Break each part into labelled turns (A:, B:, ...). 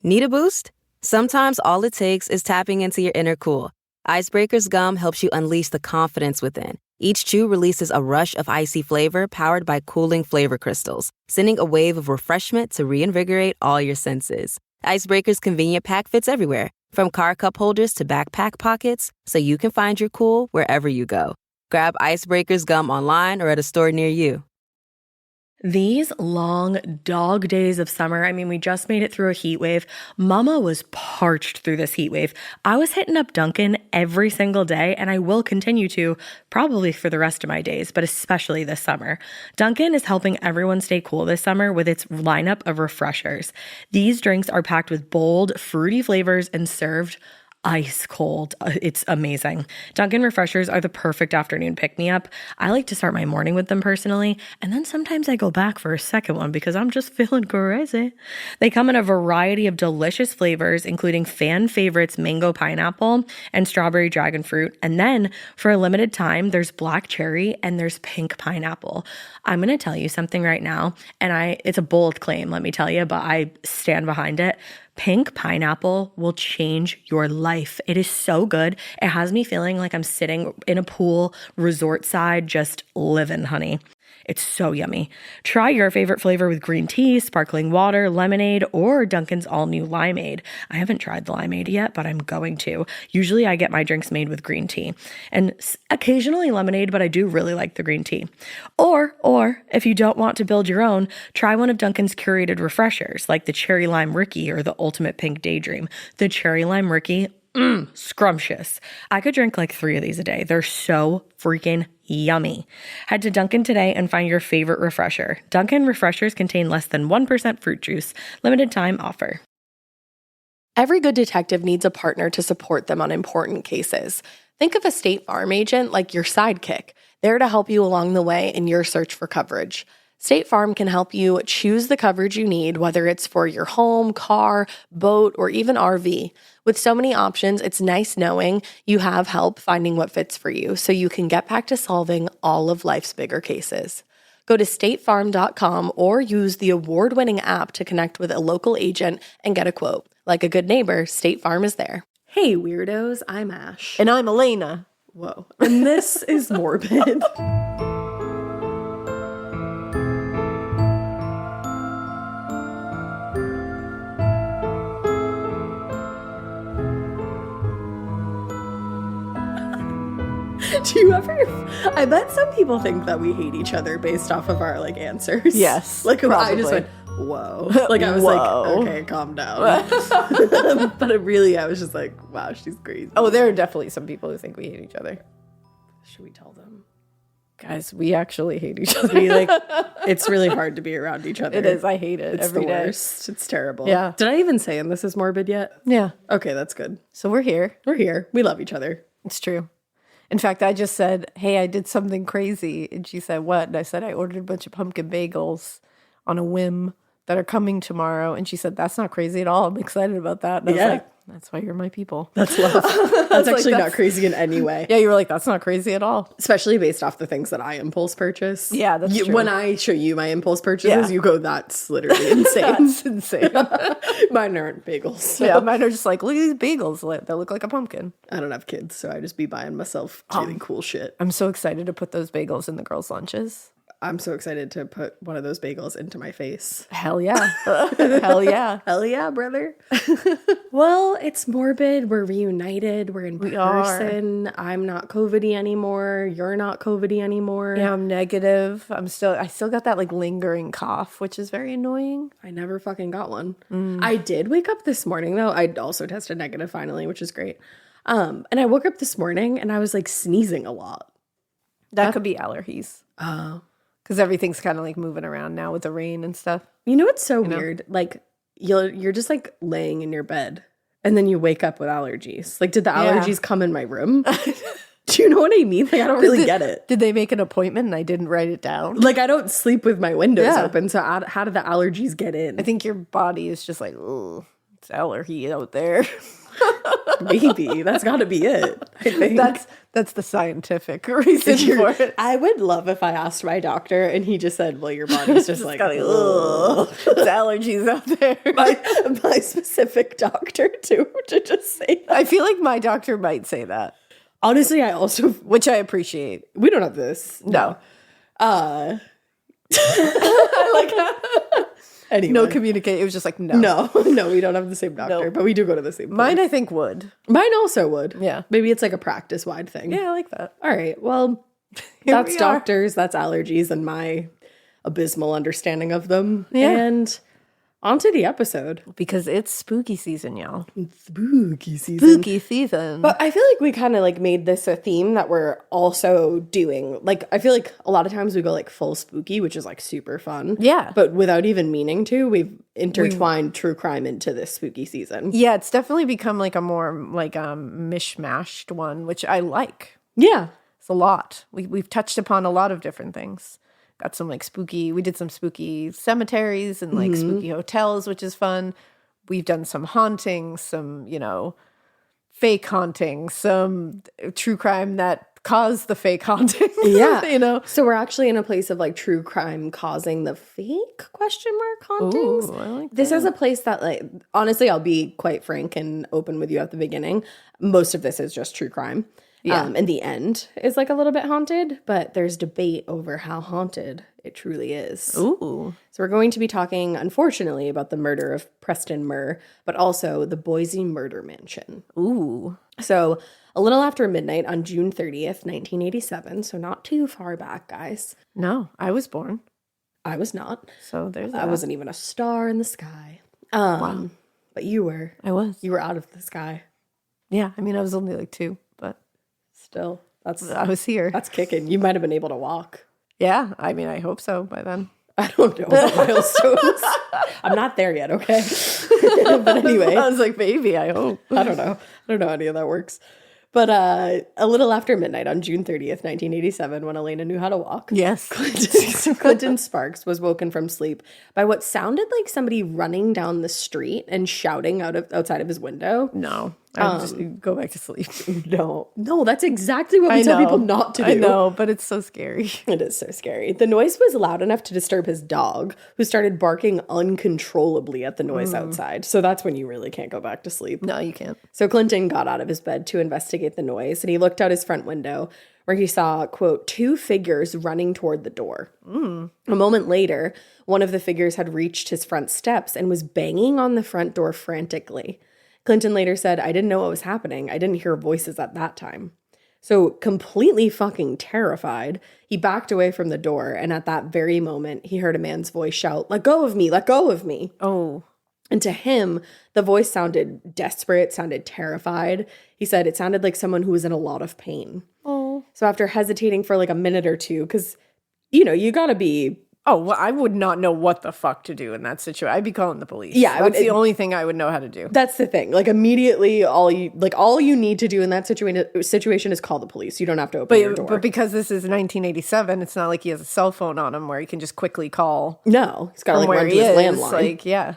A: Need a boost? Sometimes all it takes is tapping into your inner cool. Icebreaker's gum helps you unleash the confidence within. Each chew releases a rush of icy flavor powered by cooling flavor crystals, sending a wave of refreshment to reinvigorate all your senses. Icebreaker's convenient pack fits everywhere, from car cup holders to backpack pockets, so you can find your cool wherever you go. Grab Icebreaker's gum online or at a store near you.
B: These long dog days of summer, I mean, we just made it through a heat wave. Mama was parched through this heat wave. I was hitting up Dunkin' every single day, and I will continue to probably for the rest of my days, but especially this summer. Dunkin' is helping everyone stay cool this summer with its lineup of refreshers. These drinks are packed with bold, fruity flavors and served ice cold. It's amazing. Dunkin' refreshers are the perfect afternoon pick-me-up. I like to start my morning with them personally, and then sometimes I go back for a second one because I'm just feeling crazy. They come in a variety of delicious flavors, including fan favorites mango pineapple and strawberry dragon fruit. And then for a limited time, there's black cherry and there's pink pineapple. I'm going to tell you something right now, and it's a bold claim, let me tell you, but I stand behind it. Pink pineapple will change your life. It is so good. It has me feeling like I'm sitting in a pool, resort side, just living, honey. It's so yummy. Try your favorite flavor with green tea, sparkling water, lemonade, or Dunkin's all-new limeade. I haven't tried the limeade yet, but I'm going to. Usually I get my drinks made with green tea and occasionally lemonade, but I do really like the green tea. Or if you don't want to build your own, try one of Dunkin's curated refreshers like the Cherry Lime Ricky or the Ultimate Pink Daydream. The Cherry Lime Ricky, scrumptious. I could drink like 3 of these a day. They're so freaking yummy. Head to Dunkin' today and find your favorite refresher. Dunkin' refreshers contain less than 1% fruit juice. Limited time offer. Every good detective needs a partner to support them on important cases. Think of a State Farm agent like your sidekick, there to help you along the way in your search for coverage. State Farm can help you choose the coverage you need, whether it's for your home, car, boat, or even RV. With so many options, it's nice knowing you have help finding what fits for you so you can get back to solving all of life's bigger cases. Go to statefarm.com or use the award-winning app to connect with a local agent and get a quote. Like a good neighbor, State Farm is there. Hey, weirdos, I'm Ash.
C: And I'm Elena.
B: Whoa. And this is Morbid. Do you ever? I bet some people think that we hate each other based off of our answers.
C: Yes,
B: like
C: probably.
B: I just went, whoa. Like I was
C: Whoa.
B: like, okay, calm down. But I was just like, wow, she's crazy.
C: Oh, there are definitely some people who think we hate each other.
B: Should we tell them?
C: Guys, we actually hate each other.
B: It's really hard to be around each other.
C: It is. I hate it.
B: It's
C: every
B: the
C: day.
B: worst. It's terrible.
C: Yeah.
B: Did I even say and this is morbid yet?
C: Yeah.
B: Okay, that's good.
C: So we're here.
B: We're here. We love each other.
C: It's true. In fact, I just said, hey, I did something crazy. And she said, what? And I said, I ordered a bunch of pumpkin bagels on a whim that are coming tomorrow. And she said, that's not crazy at all. I'm excited about that. And I was like, that's why you're my people.
B: That's love. That's actually not crazy in any way.
C: Yeah, you were like, that's not crazy at all.
B: Especially based off the things that I impulse purchase.
C: Yeah, that's true.
B: When I show you my impulse purchases, you go, that's literally insane.
C: That's insane.
B: Mine aren't bagels. So.
C: Yeah, mine are just like, look at these bagels. They look like a pumpkin.
B: I don't have kids, so I just be buying myself really cool shit.
C: I'm so excited to put those bagels in the girls' lunches.
B: I'm so excited to put one of those bagels into my face.
C: Hell yeah. Hell yeah.
B: Hell yeah, brother. Well, it's morbid. We're reunited. We're in person. I'm not COVID-y anymore. You're not COVID-y anymore.
C: Yeah, I'm negative. I still got that lingering cough, which is very annoying.
B: I never fucking got one. I did wake up this morning though. I also tested negative finally, which is great. And I woke up this morning and I was sneezing a lot.
C: That could be allergies.
B: Oh.
C: Because everything's kind of moving around now with the rain and stuff.
B: You know what's so weird? You're just laying in your bed and then you wake up with allergies. Did the allergies come in my room? Do you know what I mean? I don't really get it.
C: Did they make an appointment and I didn't write it down?
B: I don't sleep with my windows open, so how did the allergies get in?
C: I think your body is just ugh. It's allergy out there.
B: Maybe. That's got to be it, I think.
C: That's the scientific reason for it.
B: I would love if I asked my doctor and he just said, well, your body's just like,
C: ugh. It's allergies out there.
B: my specific doctor, too, to just say that.
C: I feel like my doctor might say that.
B: Honestly, I also...
C: Which I appreciate.
B: We don't have this.
C: No.
B: Anyway.
C: No communicate. It was just like, no.
B: No, we don't have the same doctor,
C: No.
B: but we do go to the same place.
C: Mine, I think, would.
B: Mine also would.
C: Yeah.
B: Maybe it's like a practice-wide thing.
C: Yeah, I like that.
B: All right. Well,
C: Here
B: that's
C: we are.
B: doctors, that's allergies, and my abysmal understanding of them.
C: Yeah.
B: And on to the episode.
C: Because it's spooky season, y'all.
B: Spooky season.
C: Spooky season.
B: But I feel like we kind of like made this a theme that we're also doing. Like, I feel like a lot of times we go like full spooky, which is like super fun.
C: Yeah.
B: But without even meaning to, we've intertwined true crime into this spooky season.
C: Yeah, it's definitely become like a more like mishmashed one, which I like.
B: Yeah.
C: It's a lot. We've touched upon a lot of different things. Got some like spooky, we did some spooky cemeteries and like spooky hotels, which is fun. We've done some hauntings, some, fake hauntings, some true crime that caused the fake hauntings.
B: Yeah. So we're actually in a place of like true crime causing the fake ? Hauntings.
C: Ooh, I like
B: This is a place that like, honestly, I'll be quite frank and open with you at the beginning. Most of this is just true crime.
C: Yeah.
B: And the end is like a little bit haunted, but there's debate over how haunted it truly is.
C: Ooh.
B: So we're going to be talking, unfortunately, about the murder of Preston Murr, but also the Boise murder mansion.
C: Ooh.
B: So a little after midnight on June 30th, 1987, so not too far back, guys.
C: No, I was born.
B: I was not.
C: So there's that.
B: I wasn't even a star in the sky.
C: Wow.
B: But you were.
C: I was.
B: You were out of the sky.
C: Yeah, I mean, I was only like 2, but
B: Still,
C: I was here.
B: that's kicking. You might have been able to walk.
C: Yeah, I mean, I hope so by then.
B: I don't know about milestones. I'm not there yet, okay? But anyway.
C: I was like, baby, I hope.
B: I don't know how any of that works. But a little after midnight on June 30th, 1987, when Elena knew how to walk,
C: Yes.
B: Clinton Sparks was woken from sleep by what sounded like somebody running down the street and shouting outside of his window.
C: No, I just go back to sleep.
B: No, that's exactly what we tell people not to do.
C: I know, but it's so scary.
B: It is so scary. The noise was loud enough to disturb his dog, who started barking uncontrollably at the noise outside. So that's when you really can't go back to sleep.
C: No, you can't.
B: So Clinton got out of his bed to investigate the noise, and he looked out his front window where he saw, quote, 2 figures running toward the door. A moment later, one of the figures had reached his front steps and was banging on the front door frantically. Clinton later said, I didn't know what was happening. I didn't hear voices at that time. So completely fucking terrified, he backed away from the door, and at that very moment, he heard a man's voice shout, let go of me, let go of me.
C: Oh.
B: And to him, the voice sounded desperate, sounded terrified. He said it sounded like someone who was in a lot of pain.
C: Oh.
B: So after hesitating for like a minute or two, because, you gotta be...
C: Oh, well, I would not know what the fuck to do in that situation. I'd be calling the police.
B: Yeah,
C: that's the only thing I would know how to do.
B: That's the thing. Like immediately, all you need to do in that situation is call the police. You don't have to open your door.
C: But because this is 1987, it's not like he has a cell phone on him where he can just quickly call.
B: No, he's got to
C: from
B: like
C: where
B: run to
C: he
B: his
C: is.
B: landline.
C: Like, yeah.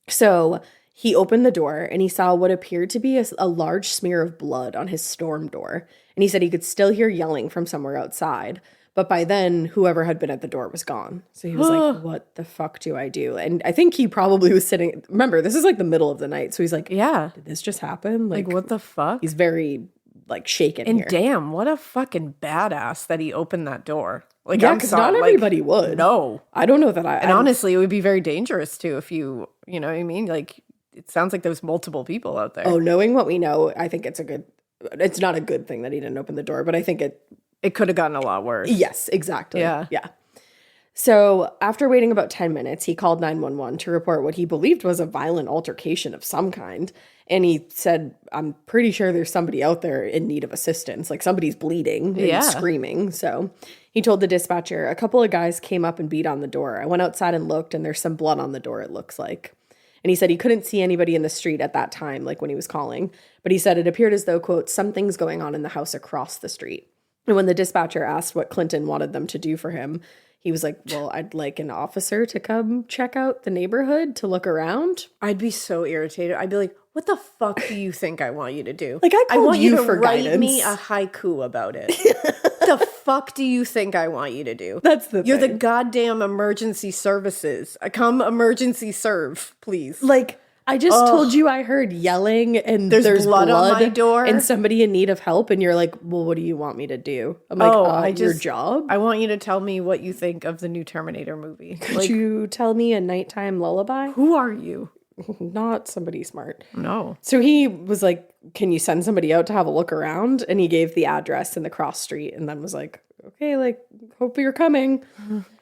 B: So he opened the door and he saw what appeared to be a large smear of blood on his storm door. And he said he could still hear yelling from somewhere outside. But by then, whoever had been at the door was gone. So he was like, what the fuck do I do? And I think he probably was sitting, remember, this is like the middle of the night. So he's like,
C: Yeah.
B: did this just happen?
C: Like, what the fuck?
B: He's very like shaken
C: And
B: here.
C: damn, what a fucking badass that he opened that door. Like,
B: Yeah,
C: I'm
B: because
C: sorry,
B: not everybody would.
C: No.
B: I don't know that
C: And honestly, it would be very dangerous too if you know what I mean? Like, it sounds like there's multiple people out there.
B: Oh, knowing what we know, I think it's not a good thing that he didn't open the door, but I think
C: It could have gotten a lot worse.
B: yes, exactly.
C: Yeah.
B: Yeah. So after waiting about 10 minutes, he called 911 to report what he believed was a violent altercation of some kind. And he said, I'm pretty sure there's somebody out there in need of assistance. Like somebody's bleeding and screaming. So he told the dispatcher, a couple of guys came up and beat on the door. I went outside and looked, and there's some blood on the door, it looks like. And he said he couldn't see anybody in the street at that time, like when he was calling. But he said it appeared as though, quote, something's going on in the house across the street. And when the dispatcher asked what Clinton wanted them to do for him, He was like, well, I'd like an officer to come check out the neighborhood to look around.
C: I'd be so irritated. I'd be like, what the fuck do you think I want you to do?
B: Like, I called
C: want
B: you
C: you to
B: for
C: write
B: guidance.
C: me a haiku about it. The fuck do you think I want you to do?
B: That's the
C: You're
B: thing.
C: the goddamn emergency services. Come emergency serve, please.
B: Like, I just told you I heard yelling and there's
C: blood on my door.
B: and somebody in need of help. And you're like, well, what do you want me to do? I'm like, your job?
C: I want you to tell me what you think of the new Terminator movie.
B: Could you tell me a nighttime lullaby?
C: Who are you?
B: Not somebody smart.
C: No.
B: So he was like, can you send somebody out to have a look around? And he gave the address in the cross street and then was like, okay, like, hope you're coming.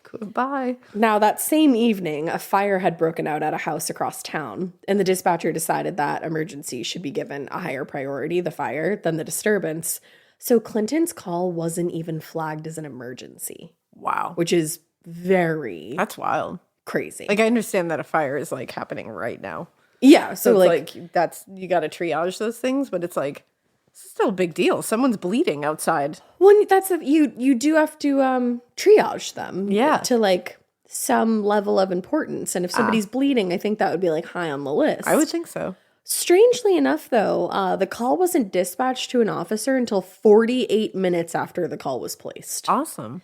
C: Goodbye.
B: Now, that same evening, a fire had broken out at a house across town, and the dispatcher decided that emergency should be given a higher priority, the fire, than the disturbance. So Clinton's call wasn't even flagged as an emergency.
C: Wow.
B: Which is very
C: That's wild.
B: crazy.
C: Like, I understand that a fire is, like, happening right now.
B: Yeah,
C: So,
B: so
C: it's like that's, you got to triage those things, but it's like, it's still a big deal. Someone's bleeding outside.
B: well, you do have to triage them,
C: Yeah.
B: to like some level of importance. And if somebody's bleeding, I think that would be like high on the list.
C: I would think so.
B: Strangely enough, though, the call wasn't dispatched to an officer until 48 minutes after the call was placed.
C: Awesome.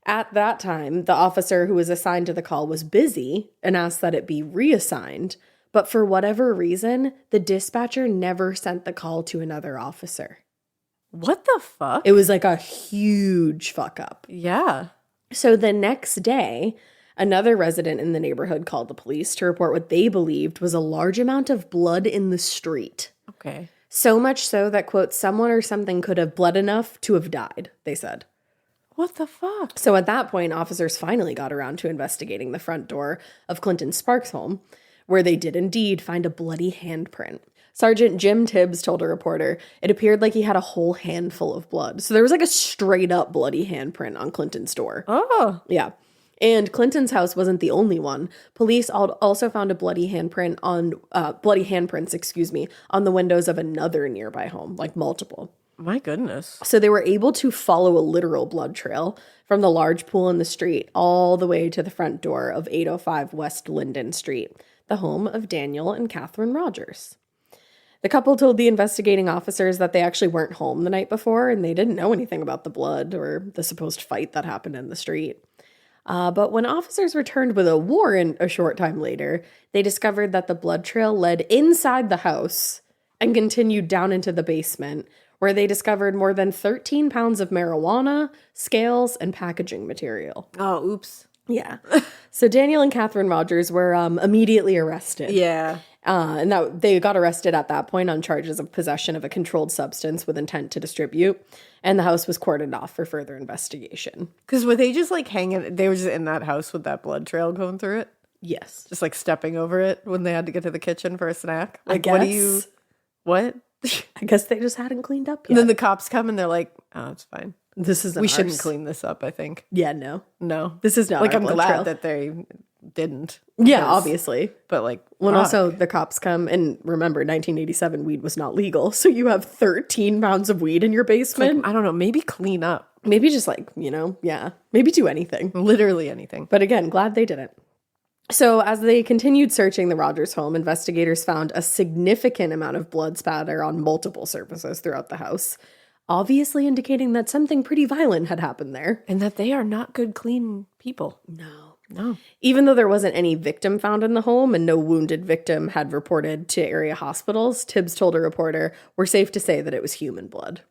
B: At that time, the officer who was assigned to the call was busy and asked that it be reassigned. But for whatever reason, the dispatcher never sent the call to another officer.
C: What the fuck?
B: It was like a huge fuck up.
C: Yeah.
B: So the next day, another resident in the neighborhood called the police to report what they believed was a large amount of blood in the street.
C: Okay.
B: So much so that, quote, someone or something could have bled enough to have died, they said.
C: What the fuck?
B: So at that point, officers finally got around to investigating the front door of Clinton Sparks' home, where they did indeed find a bloody handprint. Sergeant Jim Tibbs told a reporter it appeared like he had a whole handful of blood. So there was like a straight up bloody handprint on Clinton's door.
C: Oh.
B: Yeah. And Clinton's house wasn't the only one. Police also found a bloody handprints, on the windows of another nearby home, like multiple.
C: My goodness.
B: So they were able to follow a literal blood trail from the large pool in the street all the way to the front door of 805 West Linden Street, the home of Daniel and Catherine Rodgers. The couple told the investigating officers that they actually weren't home the night before and they didn't know anything about the blood or the supposed fight that happened in the street. But when officers returned with a warrant a short time later, they discovered that the blood trail led inside the house and continued down into the basement, where they discovered more than 13 pounds of marijuana, scales, and packaging material.
C: Oh, oops.
B: Yeah. So Daniel and Catherine Rodgers were immediately arrested.
C: Yeah.
B: And that they got arrested at that point on charges of possession of a controlled substance with intent to distribute. And the house was cordoned off for further investigation.
C: Because were they just like hanging, they were just in that house with that blood trail going through it?
B: Yes.
C: Just like stepping over it when they had to get to the kitchen for a snack?
B: I
C: Like,
B: guess.
C: what?
B: I guess they just hadn't cleaned up yet.
C: And then the cops come and they're like, oh, it's fine.
B: This isn't
C: We
B: ours.
C: shouldn't clean this up, I think.
B: Yeah, no.
C: No.
B: This is not
C: Like,
B: our
C: I'm
B: blood
C: glad
B: trail.
C: that they didn't.
B: Yeah,
C: because-
B: obviously.
C: But like,
B: When
C: fuck.
B: also the cops come, and remember, 1987, weed was not legal. So you have 13 pounds of weed in your
C: Like,
B: basement.
C: I don't know, maybe clean up.
B: Maybe just like, maybe do anything.
C: Literally anything.
B: But again, glad they didn't. So as they continued searching the Rodgers home, investigators found a significant amount of blood spatter on multiple surfaces throughout the house, obviously indicating that something pretty violent had happened there.
C: And that they are not good, clean people.
B: No. Even though there wasn't any victim found in the home and no wounded victim had reported to area hospitals, Tibbs told a reporter, "We're safe to say that it was human blood."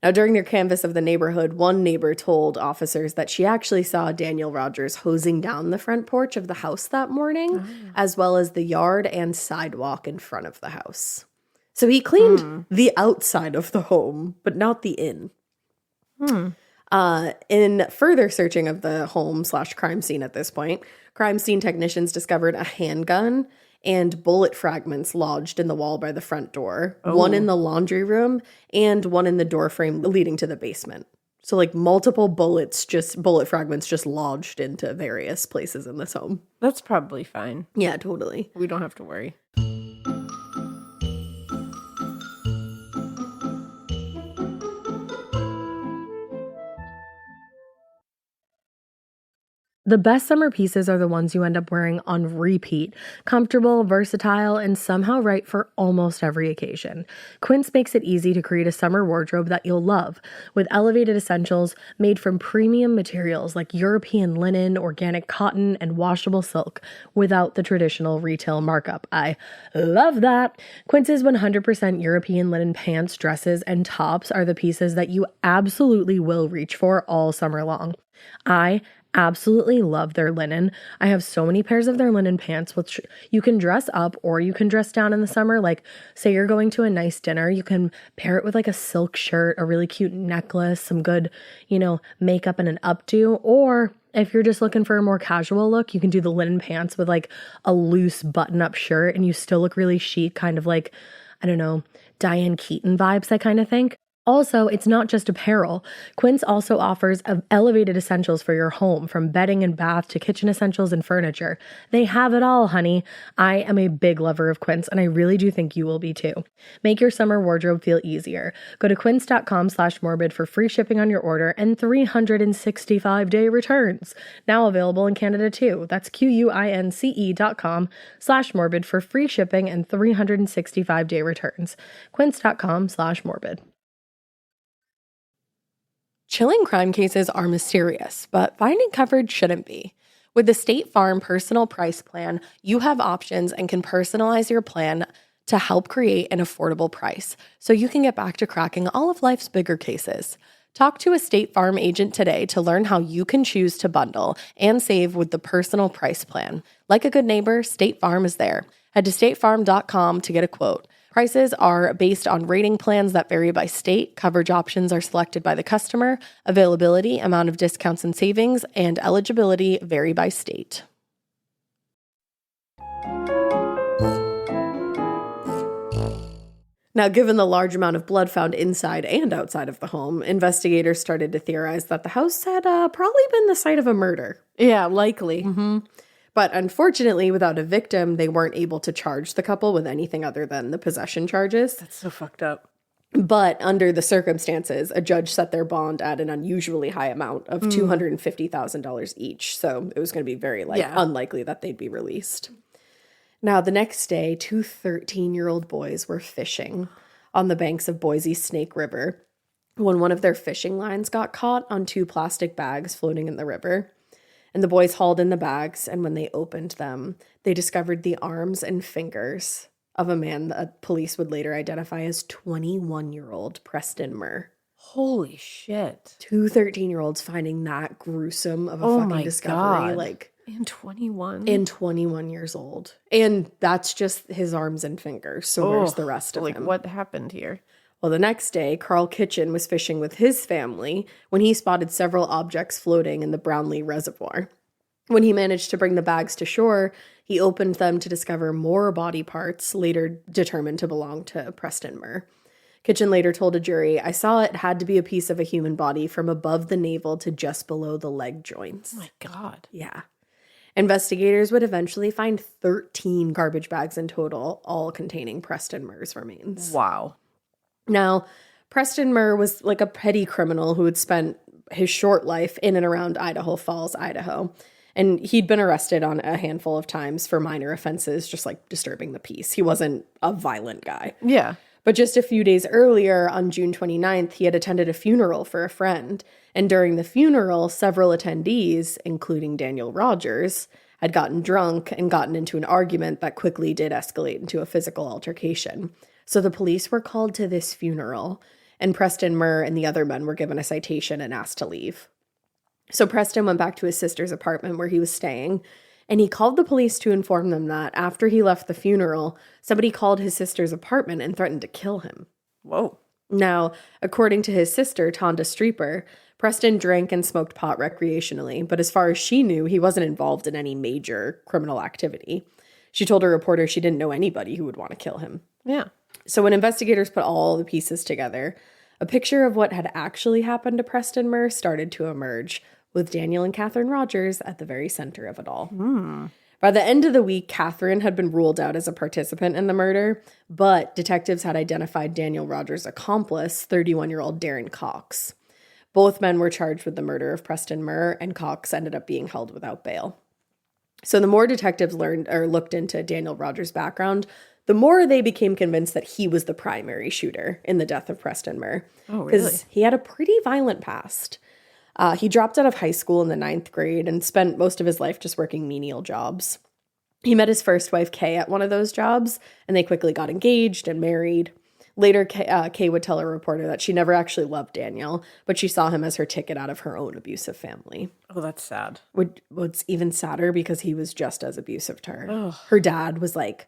B: Now, during their canvass of the neighborhood, one neighbor told officers that she actually saw Daniel Rodgers hosing down the front porch of the house that morning, as well as the yard and sidewalk in front of the house. So he cleaned the outside of the home, but not the in. In further searching of the home/crime scene at this point, crime scene technicians discovered a handgun and bullet fragments lodged in the wall by the front door, one in the laundry room and one in the door frame leading to the basement. So like multiple bullet fragments just lodged into various places in this home.
C: That's probably fine.
B: Yeah, totally.
C: We don't have to worry.
B: The best summer pieces are the ones you end up wearing on repeat, comfortable, versatile, and somehow right for almost every occasion. Quince makes it easy to create a summer wardrobe that you'll love, with elevated essentials made from premium materials like European linen, organic cotton, and washable silk, without the traditional retail markup. I love that! Quince's 100% European linen pants, dresses, and tops are the pieces that you absolutely will reach for all summer long. I absolutely love their linen. I have so many pairs of their linen pants, which you can dress up or you can dress down in the summer. Like, say you're going to a nice dinner, you can pair it with like a silk shirt, a really cute necklace, some good, makeup and an updo. Or if you're just looking for a more casual look, you can do the linen pants with like a loose button-up shirt and you still look really chic, kind of like, I don't know, Diane Keaton vibes, I kind of think. Also, it's not just apparel. Quince also offers elevated essentials for your home, from bedding and bath to kitchen essentials and furniture. They have it all, honey. I am a big lover of Quince, and I really do think you will be too. Make your summer wardrobe feel easier. Go to quince.com/morbid for free shipping on your order and 365-day returns. Now available in Canada too. That's QUINCE.com/morbid for free shipping and 365-day returns. Quince.com/morbid. Chilling crime cases are mysterious, but finding coverage shouldn't be. With the State Farm Personal Price Plan, you have options and can personalize your plan to help create an affordable price so you can get back to cracking all of life's bigger cases. Talk to a State Farm agent today to learn how you can choose to bundle and save with the Personal Price Plan. Like a good neighbor, State Farm is there. Head to statefarm.com to get a quote. Prices are based on rating plans that vary by state. Coverage options are selected by the customer. Availability, amount of discounts and savings, and eligibility vary by state. Now, given the large amount of blood found inside and outside of the home, investigators started to theorize that the house had probably been the site of a murder.
C: Yeah, likely.
B: Mm-hmm. But unfortunately, without a victim, they weren't able to charge the couple with anything other than the possession charges.
C: That's so fucked up.
B: But under the circumstances, a judge set their bond at an unusually high amount of $250,000 each. So it was going to be very unlikely that they'd be released. Now, the next day, two 13-year-old boys were fishing on the banks of Boise Snake River when one of their fishing lines got caught on two plastic bags floating in the river. And the boys hauled in the bags, and when they opened them, they discovered the arms and fingers of a man that police would later identify as 21-year-old Preston Murr.
C: Holy shit.
B: Two 13-year-olds finding that gruesome of a fucking discovery.
C: God.
B: Like,
C: and 21?
B: And 21 years old. And that's just his arms and fingers. So where's the rest of him?
C: What happened here?
B: Well, the next day, Carl Kitchen was fishing with his family when he spotted several objects floating in the Brownlee Reservoir. When he managed to bring the bags to shore, he opened them to discover more body parts, later determined to belong to Preston Murr. Kitchen later told a jury, "I saw it had to be a piece of a human body from above the navel to just below the leg joints."
C: Oh my God.
B: Yeah. Investigators would eventually find 13 garbage bags in total, all containing Preston Murr's remains.
C: Wow.
B: Now, Preston Murr was like a petty criminal who had spent his short life in and around Idaho Falls, Idaho. And he'd been arrested on a handful of times for minor offenses, just like disturbing the peace. He wasn't a violent guy.
C: Yeah.
B: But just a few days earlier, on June 29th, he had attended a funeral for a friend. And during the funeral, several attendees, including Daniel Rodgers, had gotten drunk and gotten into an argument that quickly did escalate into a physical altercation. So the police were called to this funeral, and Preston Murr and the other men were given a citation and asked to leave. So Preston went back to his sister's apartment where he was staying, and he called the police to inform them that after he left the funeral, somebody called his sister's apartment and threatened to kill him.
C: Whoa.
B: Now, according to his sister, Tonda Streeper, Preston drank and smoked pot recreationally, but as far as she knew, he wasn't involved in any major criminal activity. She told a reporter she didn't know anybody who would want to kill him.
C: Yeah.
B: So when investigators put all the pieces together, a picture of what had actually happened to Preston Murr started to emerge, with Daniel and Catherine Rodgers at the very center of it all. By the end of the week, Catherine had been ruled out as a participant in the murder, but detectives had identified Daniel Rodgers' accomplice, 31-year-old Daron Cox. Both men were charged with the murder of Preston Murr, and Cox ended up being held without bail. So the more detectives looked into Daniel Rodgers' background, the more they became convinced that he was the primary shooter in the death of Preston Murr.
C: Oh, really?
B: Because he had a pretty violent past. He dropped out of high school in the 9th grade and spent most of his life just working menial jobs. He met his first wife, Kay, at one of those jobs, and they quickly got engaged and married. Later, Kay would tell a reporter that she never actually loved Daniel, but she saw him as her ticket out of her own abusive family.
C: Oh, that's sad.
B: What's even sadder because he was just as abusive to her.
C: Ugh.
B: Her dad was like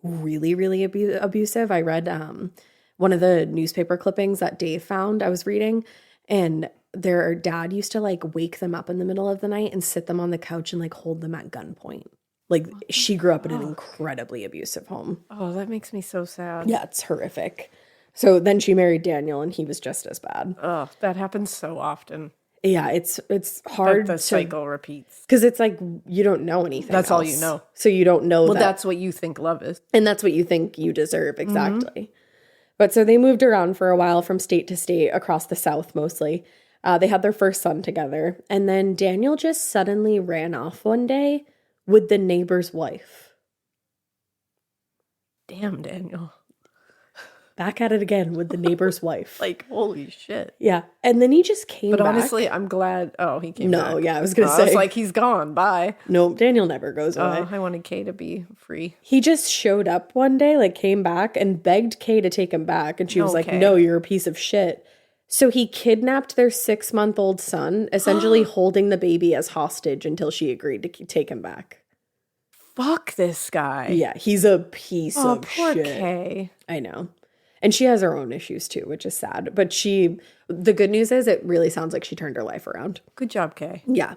B: really, really abusive. I read one of the newspaper clippings that Dave found, I was reading, and their dad used to like wake them up in the middle of the night and sit them on the couch and like hold them at gunpoint. Like, she grew up in an incredibly abusive home.
C: Oh, that makes me so sad.
B: Yeah, it's horrific. So then she married Daniel, and he was just as bad.
C: Oh, that happens so often.
B: Yeah, it's hard.
C: The cycle repeats.
B: Because it's like you don't know anything.
C: That's all
B: else.
C: you know.
B: So you don't know
C: Well, that's what you think love is.
B: And that's what you think you deserve, exactly. But so they moved around for a while from state to state, across the South mostly. They had their first son together. And then Daniel just suddenly ran off one day with the neighbor's wife.
C: Damn, Daniel.
B: Back at it again with the neighbor's wife.
C: Like, holy shit.
B: Yeah. And then he just came back.
C: But honestly, I'm glad. Oh, he came back.
B: No, yeah, I was going to say.
C: I was like, he's gone. Bye.
B: No, Daniel never goes away.
C: I wanted Kay to be free.
B: He just showed up one day, like came back and begged Kay to take him back. And she was like, no, you're a piece of shit. So he kidnapped their 6-month-old son, essentially holding the baby as hostage until she agreed to take him back.
C: Fuck this guy.
B: Yeah, he's a piece of
C: poor
B: shit.
C: Kay.
B: I know. And she has her own issues too, which is sad. But the good news is it really sounds like she turned her life around.
C: Good job, Kay.
B: Yeah.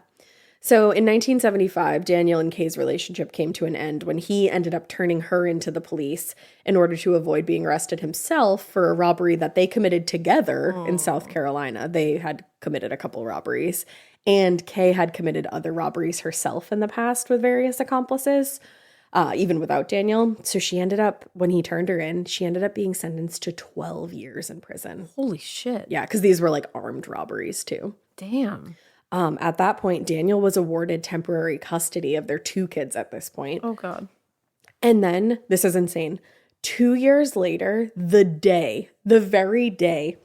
B: So in 1975, Daniel and Kay's relationship came to an end when he ended up turning her into the police in order to avoid being arrested himself for a robbery that they committed together in South Carolina. They had committed a couple robberies, and Kay had committed other robberies herself in the past with various accomplices, even without Daniel. So she ended up, when he turned her in, she ended up being sentenced to 12 years in prison.
C: Holy shit.
B: Yeah, because these were like armed robberies too.
C: Damn.
B: At that point, Daniel was awarded temporary custody of their 2 kids at this point.
C: Oh, God.
B: And then, this is insane, 2 years later, the very day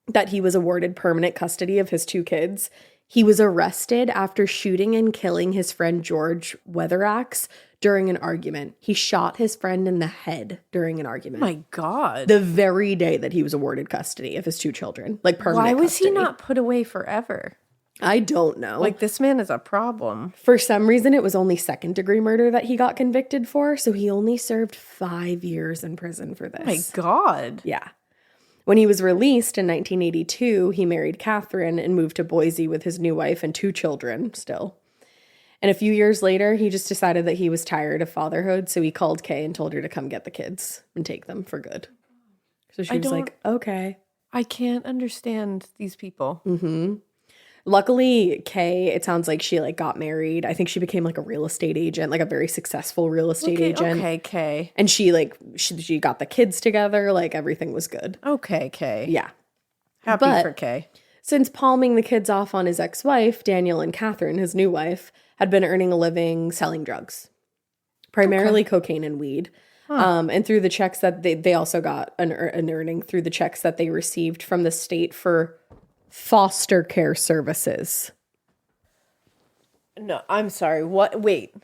B: that he was awarded permanent custody of his 2 kids, he was arrested after shooting and killing his friend George Weatherax during an argument. He shot his friend in the head during an argument.
C: My God.
B: The very day that he was awarded custody of his 2 children, like permanent
C: Why was
B: custody.
C: he not put away forever?
B: I don't know.
C: Like, this man is a problem.
B: For some reason, it was only second-degree murder that he got convicted for, so he only served 5 years in prison for this.
C: My God.
B: Yeah. When he was released in 1982, he married Catherine and moved to Boise with his new wife and 2 children still. And a few years later, he just decided that he was tired of fatherhood, so he called Kay and told her to come get the kids and take them for good. So she was like, okay.
C: I can't understand these people.
B: Mm-hmm. Luckily, Kay, it sounds like she like got married. I think she became like a real estate agent, like a very successful real estate agent.
C: Okay, Kay.
B: And she got the kids together. Like everything was good.
C: Okay, Kay.
B: Yeah.
C: Happy
B: But
C: for Kay.
B: since palming the kids off on his ex-wife, Daniel and Catherine, his new wife, had been earning a living selling drugs, primarily cocaine and weed. And through the checks that they also got an earning through the checks that they received from the state for foster care services.
C: No, I'm sorry. What? Wait.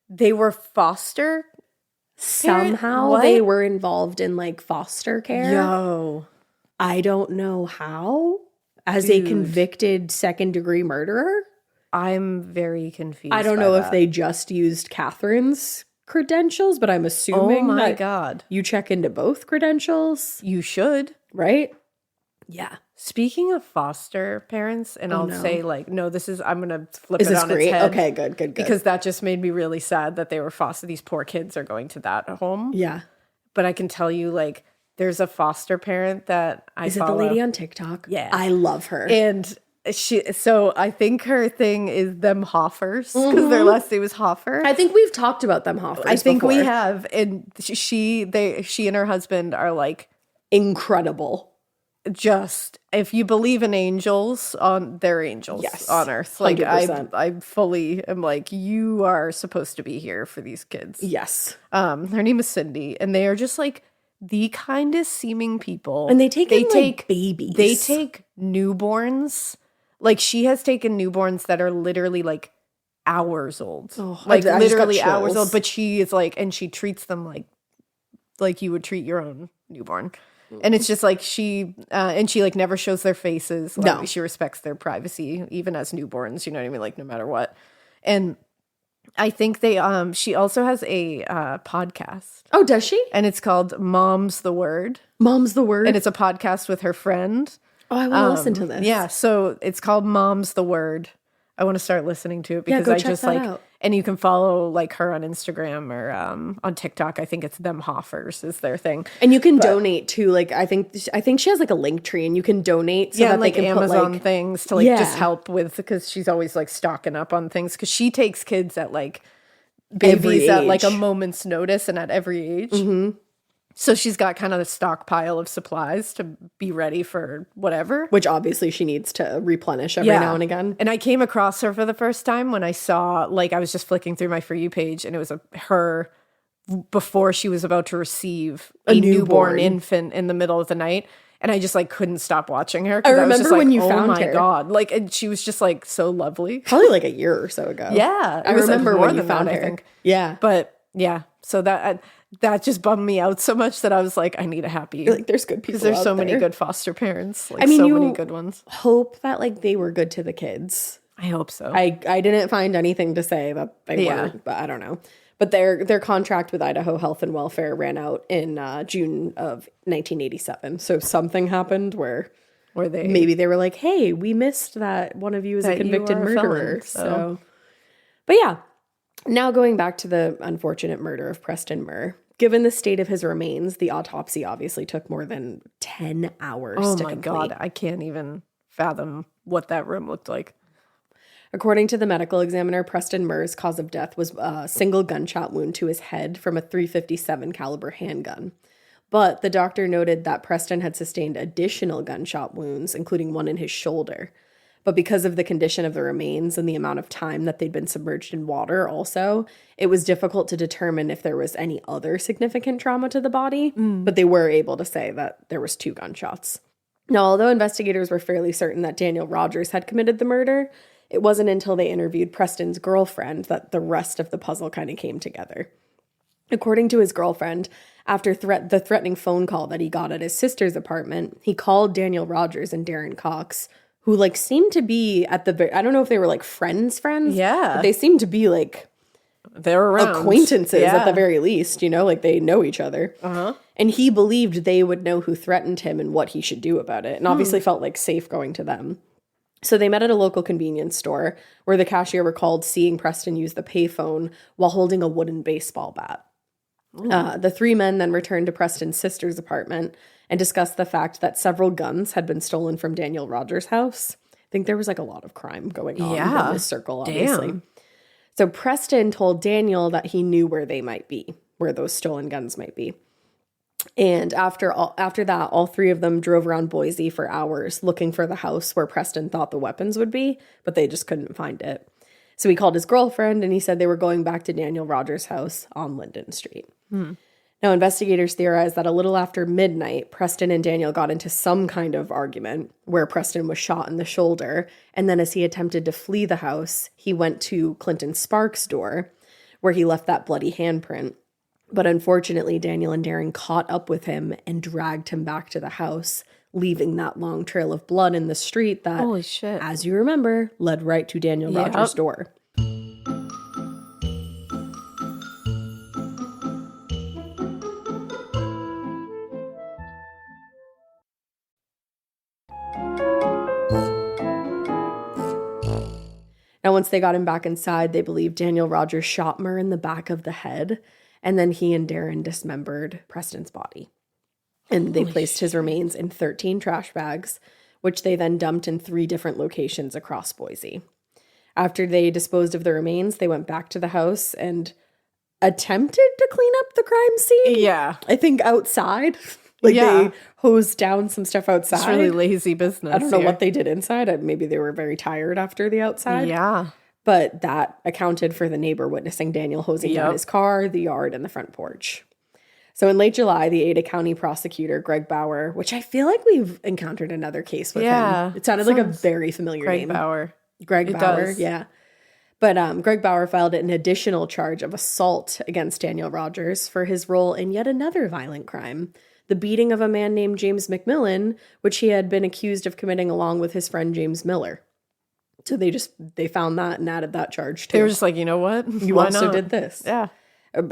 C: They were foster?
B: Somehow
C: What?
B: they were involved in like foster care.
C: Yo.
B: I don't know how. As a convicted second-degree murderer.
C: I'm very confused.
B: I don't know if they just used Catherine's credentials, but I'm assuming
C: Oh my
B: that
C: God.
B: you check into both credentials,
C: You should.
B: right? Yeah.
C: Speaking of foster parents, and I'll
B: no.
C: say I'm going to flip
B: Is
C: it
B: this
C: on
B: great?
C: its head.
B: Okay, good.
C: Because that just made me really sad that they were foster. These poor kids are going to that home.
B: yeah.
C: But I can tell you, there's a foster parent that I
B: Is it
C: follow.
B: the lady on TikTok?
C: Yeah.
B: I love her.
C: And so I think her thing is them Hoffers, because their last name is Hoffer.
B: I think we've talked about them Hoffers
C: I think we
B: before.
C: have. And she and her husband are
B: Incredible.
C: just, if you believe in angels, they're angels on Earth. Like,
B: 100%.
C: I fully am like, you are supposed to be here for these kids.
B: Yes.
C: Her name is Cindy, and they are just like the kindest seeming people.
B: And they take babies.
C: They take newborns. Like, she has taken newborns that are literally like hours old.
B: Oh,
C: like
B: I just got
C: literally hours
B: chills.
C: old. But she is like, and she treats them like you would treat your own newborn. And it's just like and she like never shows their faces. Like,
B: No.
C: she respects their privacy, even as newborns, you know what I mean? Like, no matter what. And I think she also has a podcast.
B: Oh, does she?
C: And it's called Mom's the Word.
B: Mom's the Word?
C: And it's a podcast with her friend.
B: Oh, I want to listen to this.
C: Yeah, so it's called Mom's the Word. I want to start listening to it because
B: go
C: I
B: check
C: just
B: that
C: like,
B: out.
C: and you can follow like her on Instagram or on TikTok. I think it's Them Hoffers is their thing.
B: And you can donate to, like, I think she has like a link tree, and you can donate so that
C: and, like,
B: they can
C: Amazon
B: put like
C: things to like just help with, because she's always like stocking up on things, because she takes kids at like babies at like a
B: age.
C: moment's notice and at every age.
B: Mm-hmm.
C: So she's got kind of the stockpile of supplies to be ready for whatever.
B: which obviously she needs to replenish every now and again.
C: And I came across her for the first time when I saw, like, I was just flicking through my For You page, and it was her before she was about to receive a newborn infant in the middle of the night. And I just like couldn't stop watching her.
B: I
C: was
B: remember
C: just like,
B: when you
C: oh
B: found
C: my
B: her.
C: God. Like, and she was just like so lovely.
B: Probably like a year or so ago.
C: Yeah.
B: I
C: It was, like,
B: remember
C: more
B: when you
C: than
B: found
C: that,
B: her.
C: I think.
B: Yeah.
C: But yeah, so that just bummed me out so much that I was like, I need a happy.
B: Like, there's good people
C: Because there's
B: out
C: so many
B: there.
C: good foster parents. Like,
B: I mean,
C: so
B: you
C: many good ones.
B: hope that like they were good to the kids.
C: I hope so.
B: I didn't find anything to say that they weren't, but I don't know. But their contract with Idaho Health and Welfare ran out in June of 1987. So something happened where maybe they were like, "Hey, we missed that one of you is a convicted murderer." So, but yeah. Now going back to the unfortunate murder of Preston Murr. Given the state of his remains, the autopsy obviously took more than 10 hours to complete.
C: Oh my God, I can't even fathom what that room looked like.
B: According to the medical examiner, Preston Murr's cause of death was a single gunshot wound to his head from a .357 caliber handgun. But the doctor noted that Preston had sustained additional gunshot wounds, including one in his shoulder. But because of the condition of the remains and the amount of time that they'd been submerged in water also, it was difficult to determine if there was any other significant trauma to the body. But they were able to say that there was 2 gunshots. Now, although investigators were fairly certain that Daniel Rodgers had committed the murder, it wasn't until they interviewed Preston's girlfriend that the rest of the puzzle kind of came together. According to his girlfriend, after the threatening phone call that he got at his sister's apartment, he called Daniel Rodgers and Daron Cox, who like seemed to be at the I don't know if they were like friends,
C: Yeah.
B: but they seemed to be like
C: they're around.
B: acquaintances at the very least, you know, like they know each other.
C: Uh-huh.
B: And he believed they would know who threatened him and what he should do about it, and obviously felt like safe going to them. So they met at a local convenience store where the cashier recalled seeing Preston use the payphone while holding a wooden baseball bat. The 3 men then returned to Preston's sister's apartment and discussed the fact that several guns had been stolen from Daniel Rodgers' house. I think there was like a lot of crime going on in this circle, obviously.
C: Damn.
B: So Preston told Daniel that he knew where they might be, where those stolen guns might be. And after that, all 3 of them drove around Boise for hours looking for the house where Preston thought the weapons would be, but they just couldn't find it. So he called his girlfriend and he said they were going back to Daniel Rodgers' house on Linden Street. Now, investigators theorize that a little after midnight, Preston and Daniel got into some kind of argument where Preston was shot in the shoulder, and then as he attempted to flee the house, he went to Clinton Sparks' door, where he left that bloody handprint. But unfortunately, Daniel and Daron caught up with him and dragged him back to the house, leaving that long trail of blood in the street that,
C: Holy shit.
B: as you remember, led right to Daniel Rodgers' door. Now, once they got him back inside, they believe Daniel Rodgers shot Murr in the back of the head, and then he and Daron dismembered Preston's body. And they placed his remains in 13 trash bags, which they then dumped in 3 different locations across Boise. After they disposed of the remains, they went back to the house and attempted to clean up the crime scene.
C: Yeah.
B: I think outside. Like
C: Yeah.
B: they hosed down some stuff outside.
C: It's really lazy business.
B: I don't know
C: here.
B: what they did inside. Maybe they were very tired after the outside.
C: Yeah.
B: But that accounted for the neighbor witnessing Daniel hosing down his car, the yard, and the front porch. So in late July, the Ada County prosecutor, Greg Bauer, which I feel like we've encountered another case with him. It sounded like a very familiar name. Greg Bauer,
C: does.
B: yeah. But Greg Bauer filed an additional charge of assault against Daniel Rodgers for his role in yet another violent crime, the beating of a man named James McMillan, which he had been accused of committing along with his friend James Miller. So they found that and added that charge too.
C: They were just like, you know what?
B: You
C: Why
B: also
C: not?
B: did this.
C: Yeah.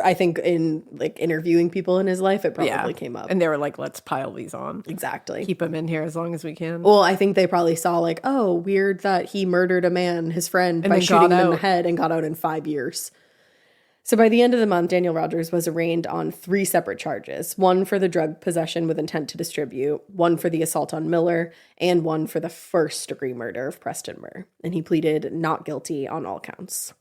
B: I think in like interviewing people in his life, it probably came up.
C: And they were like, let's pile these on.
B: Exactly.
C: Keep him in here as long as we can.
B: Well, I think they probably saw like, oh, weird that he murdered a man, his friend,
C: And
B: by
C: then
B: shooting
C: got
B: him in the
C: out.
B: head and got out in 5 years. So by the end of the month, Daniel Rodgers was arraigned on 3 separate charges. One for the drug possession with intent to distribute, one for the assault on Miller, and one for the first-degree murder of Preston Murr. And he pleaded not guilty on all counts.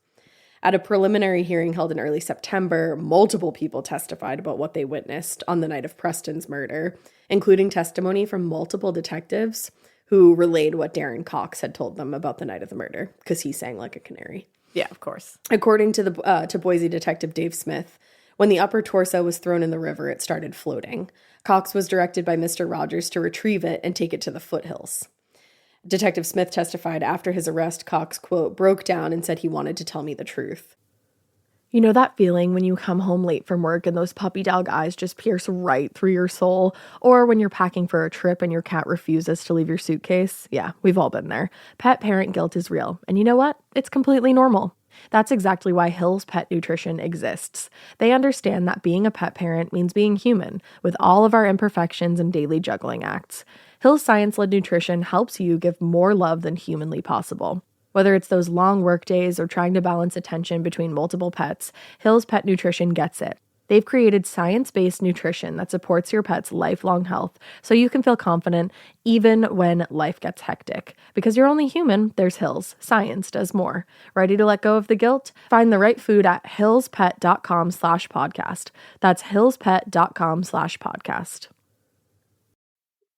B: At a preliminary hearing held in early September, multiple people testified about what they witnessed on the night of Preston's murder, including testimony from multiple detectives who relayed what Daron Cox had told them about the night of the murder, because he sang like a canary.
C: Yeah, of course.
B: According to to Boise detective Dave Smith, when the upper torso was thrown in the river, it started floating. Cox was directed by Mr. Rodgers to retrieve it and take it to the foothills. Detective Smith testified after his arrest, Cox, quote, broke down and said he wanted to tell me the truth.
D: You know that feeling when you come home late from work and those puppy dog eyes just pierce right through your soul? Or when you're packing for a trip and your cat refuses to leave your suitcase? Yeah, we've all been there. Pet parent guilt is real. And you know what? It's completely normal. That's exactly why Hill's Pet Nutrition exists. They understand that being a pet parent means being human, with all of our imperfections and daily juggling acts. Hill's science-led nutrition helps you give more love than humanly possible. Whether it's those long work days or trying to balance attention between multiple pets, Hill's Pet Nutrition gets it. They've created science-based nutrition that supports your pet's lifelong health so you can feel confident even when life gets hectic. Because you're only human, there's Hill's. Science does more. Ready to let go of the guilt? Find the right food at hillspet.com/podcast. That's hillspet.com/podcast.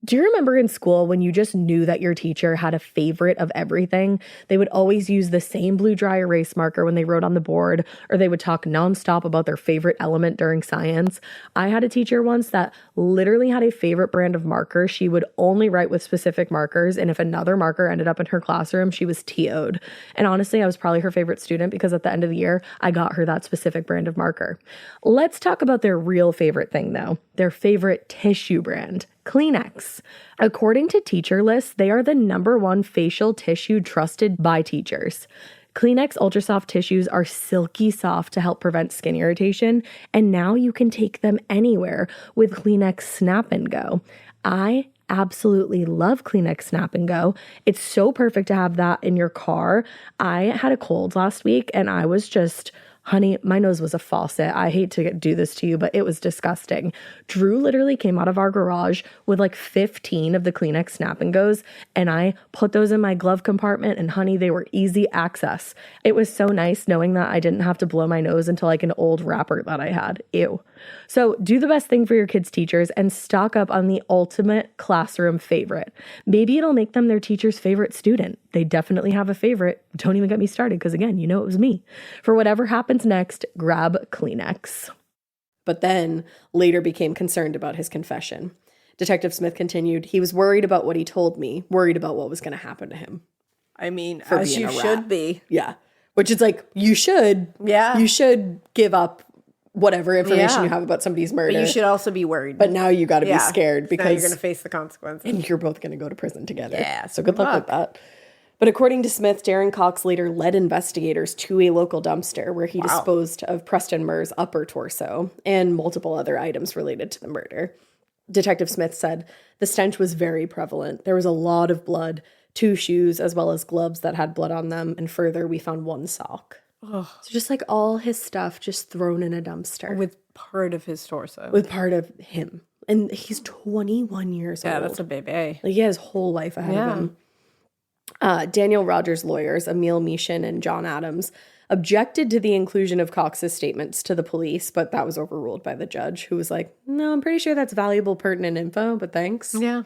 D: Do you remember in school when you just knew that your teacher had a favorite of everything? They would always use the same blue dry erase marker when they wrote on the board, or they would talk nonstop about their favorite element during science. I had a teacher once that literally had a favorite brand of marker. She would only write with specific markers, and if another marker ended up in her classroom, she was TO'd. And honestly, I was probably her favorite student because at the end of the year, I got her that specific brand of marker. Let's talk about their real favorite thing though, their favorite tissue brand. Kleenex. According to Teacher List, they are the #1 facial tissue trusted by teachers. Kleenex Ultra Soft tissues are silky soft to help prevent skin irritation, and now you can take them anywhere with Kleenex Snap and Go. I absolutely love Kleenex Snap and Go. It's so perfect to have that in your car. I had a cold last week and I was just... Honey, my nose was a faucet. I hate to do this to you, but it was disgusting. Drew literally came out of our garage with like 15 of the Kleenex Snap and Goes, and I put those in my glove compartment, and honey, they were easy access. It was so nice knowing that I didn't have to blow my nose into like an old wrapper that I had. Ew. So do the best thing for your kids' teachers and stock up on the ultimate classroom favorite. Maybe it'll make them their teacher's favorite student. They definitely have a favorite. Don't even get me started because again, you know it was me. For whatever happens next, grab Kleenex.
B: But then later became concerned about his confession. Detective Smith continued, he was worried about what he told me, worried about what was going to happen to him.
C: I mean,
B: For
C: as
B: being
C: you
B: a rat.
C: should be.
B: Yeah. Which is like, you should.
C: Yeah.
B: You should give up whatever information
C: Yeah.
B: you have about somebody's murder.
C: But you should also be worried.
B: But now you got to
C: Yeah.
B: be scared
C: Now
B: because
C: you're going to face the consequences.
B: and you're both going to go to prison together.
C: Yeah,
B: So good luck with that. But according to Smith, Daron Cox later led investigators to a local dumpster where he disposed of Preston Murr's upper torso and multiple other items related to the murder. Detective Smith said the stench was very prevalent. There was a lot of blood, 2 shoes, as well as gloves that had blood on them. And further, we found 1 sock. So just like all his stuff just thrown in a dumpster.
C: With part of his torso.
B: With part of him. And he's 21 years old.
C: Yeah, that's a baby.
B: Like he has his whole life ahead of him. Daniel Rodgers' lawyers, Emil Mishin and John Adams, objected to the inclusion of Cox's statements to the police, but that was overruled by the judge, who was like, no, I'm pretty sure that's valuable, pertinent info, but thanks.
C: Yeah.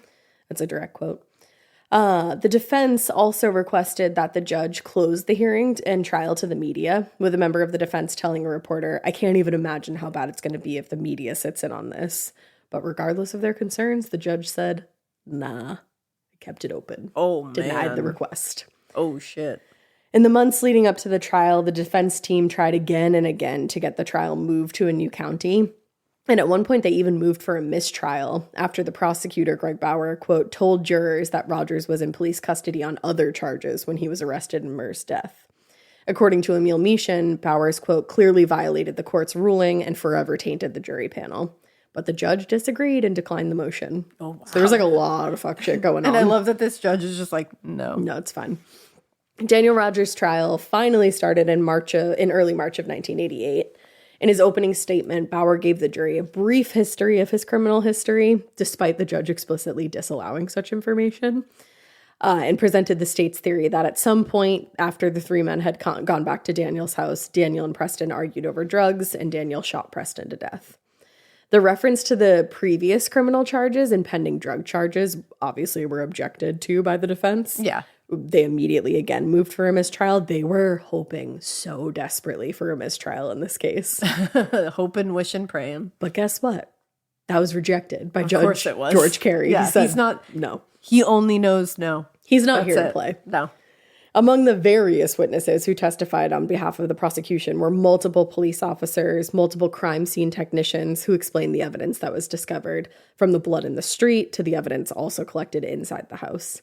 B: That's a direct quote. The defense also requested that the judge close the hearing and trial to the media, with a member of the defense telling a reporter, I can't even imagine how bad it's going to be if the media sits in on this. But regardless of their concerns, the judge said, nah, kept it open.
C: Oh, man.
B: Denied the request.
C: Oh, shit.
B: In the months leading up to the trial, the defense team tried again and again to get the trial moved to a new county. And at one point, they even moved for a mistrial after the prosecutor, Greg Bauer, quote, told jurors that Rodgers was in police custody on other charges when he was arrested in Murr's death. According to Emil Mishin, Bauer's, quote, clearly violated the court's ruling and forever tainted the jury panel. But the judge disagreed and declined the motion. Oh, wow. So there was like a lot of fuck shit going on.
C: And I love that this judge is just like, no.
B: No, it's fine. Daniel Rodgers' trial finally started in early March of 1988. In his opening statement, Bauer gave the jury a brief history of his criminal history, despite the judge explicitly disallowing such information, and presented the state's theory that at some point after the three men had gone back to Daniel's house, Daniel and Preston argued over drugs, and Daniel shot Preston to death. The reference to the previous criminal charges and pending drug charges obviously were objected to by the defense.
C: Yeah.
B: They immediately again moved for a mistrial. They were hoping so desperately for a mistrial in this case.
C: Hoping, wishing, praying.
B: But guess what? That was rejected by
C: Of
B: Judge
C: course it was.
B: George Carey.
C: Yeah,
B: he said,
C: he's not.
B: No.
C: He only knows no.
B: He's not
C: That's
B: here to
C: it.
B: play.
C: No.
B: Among the various witnesses who testified on behalf of the prosecution were multiple police officers, multiple crime scene technicians who explained the evidence that was discovered, from the blood in the street to the evidence also collected inside the house.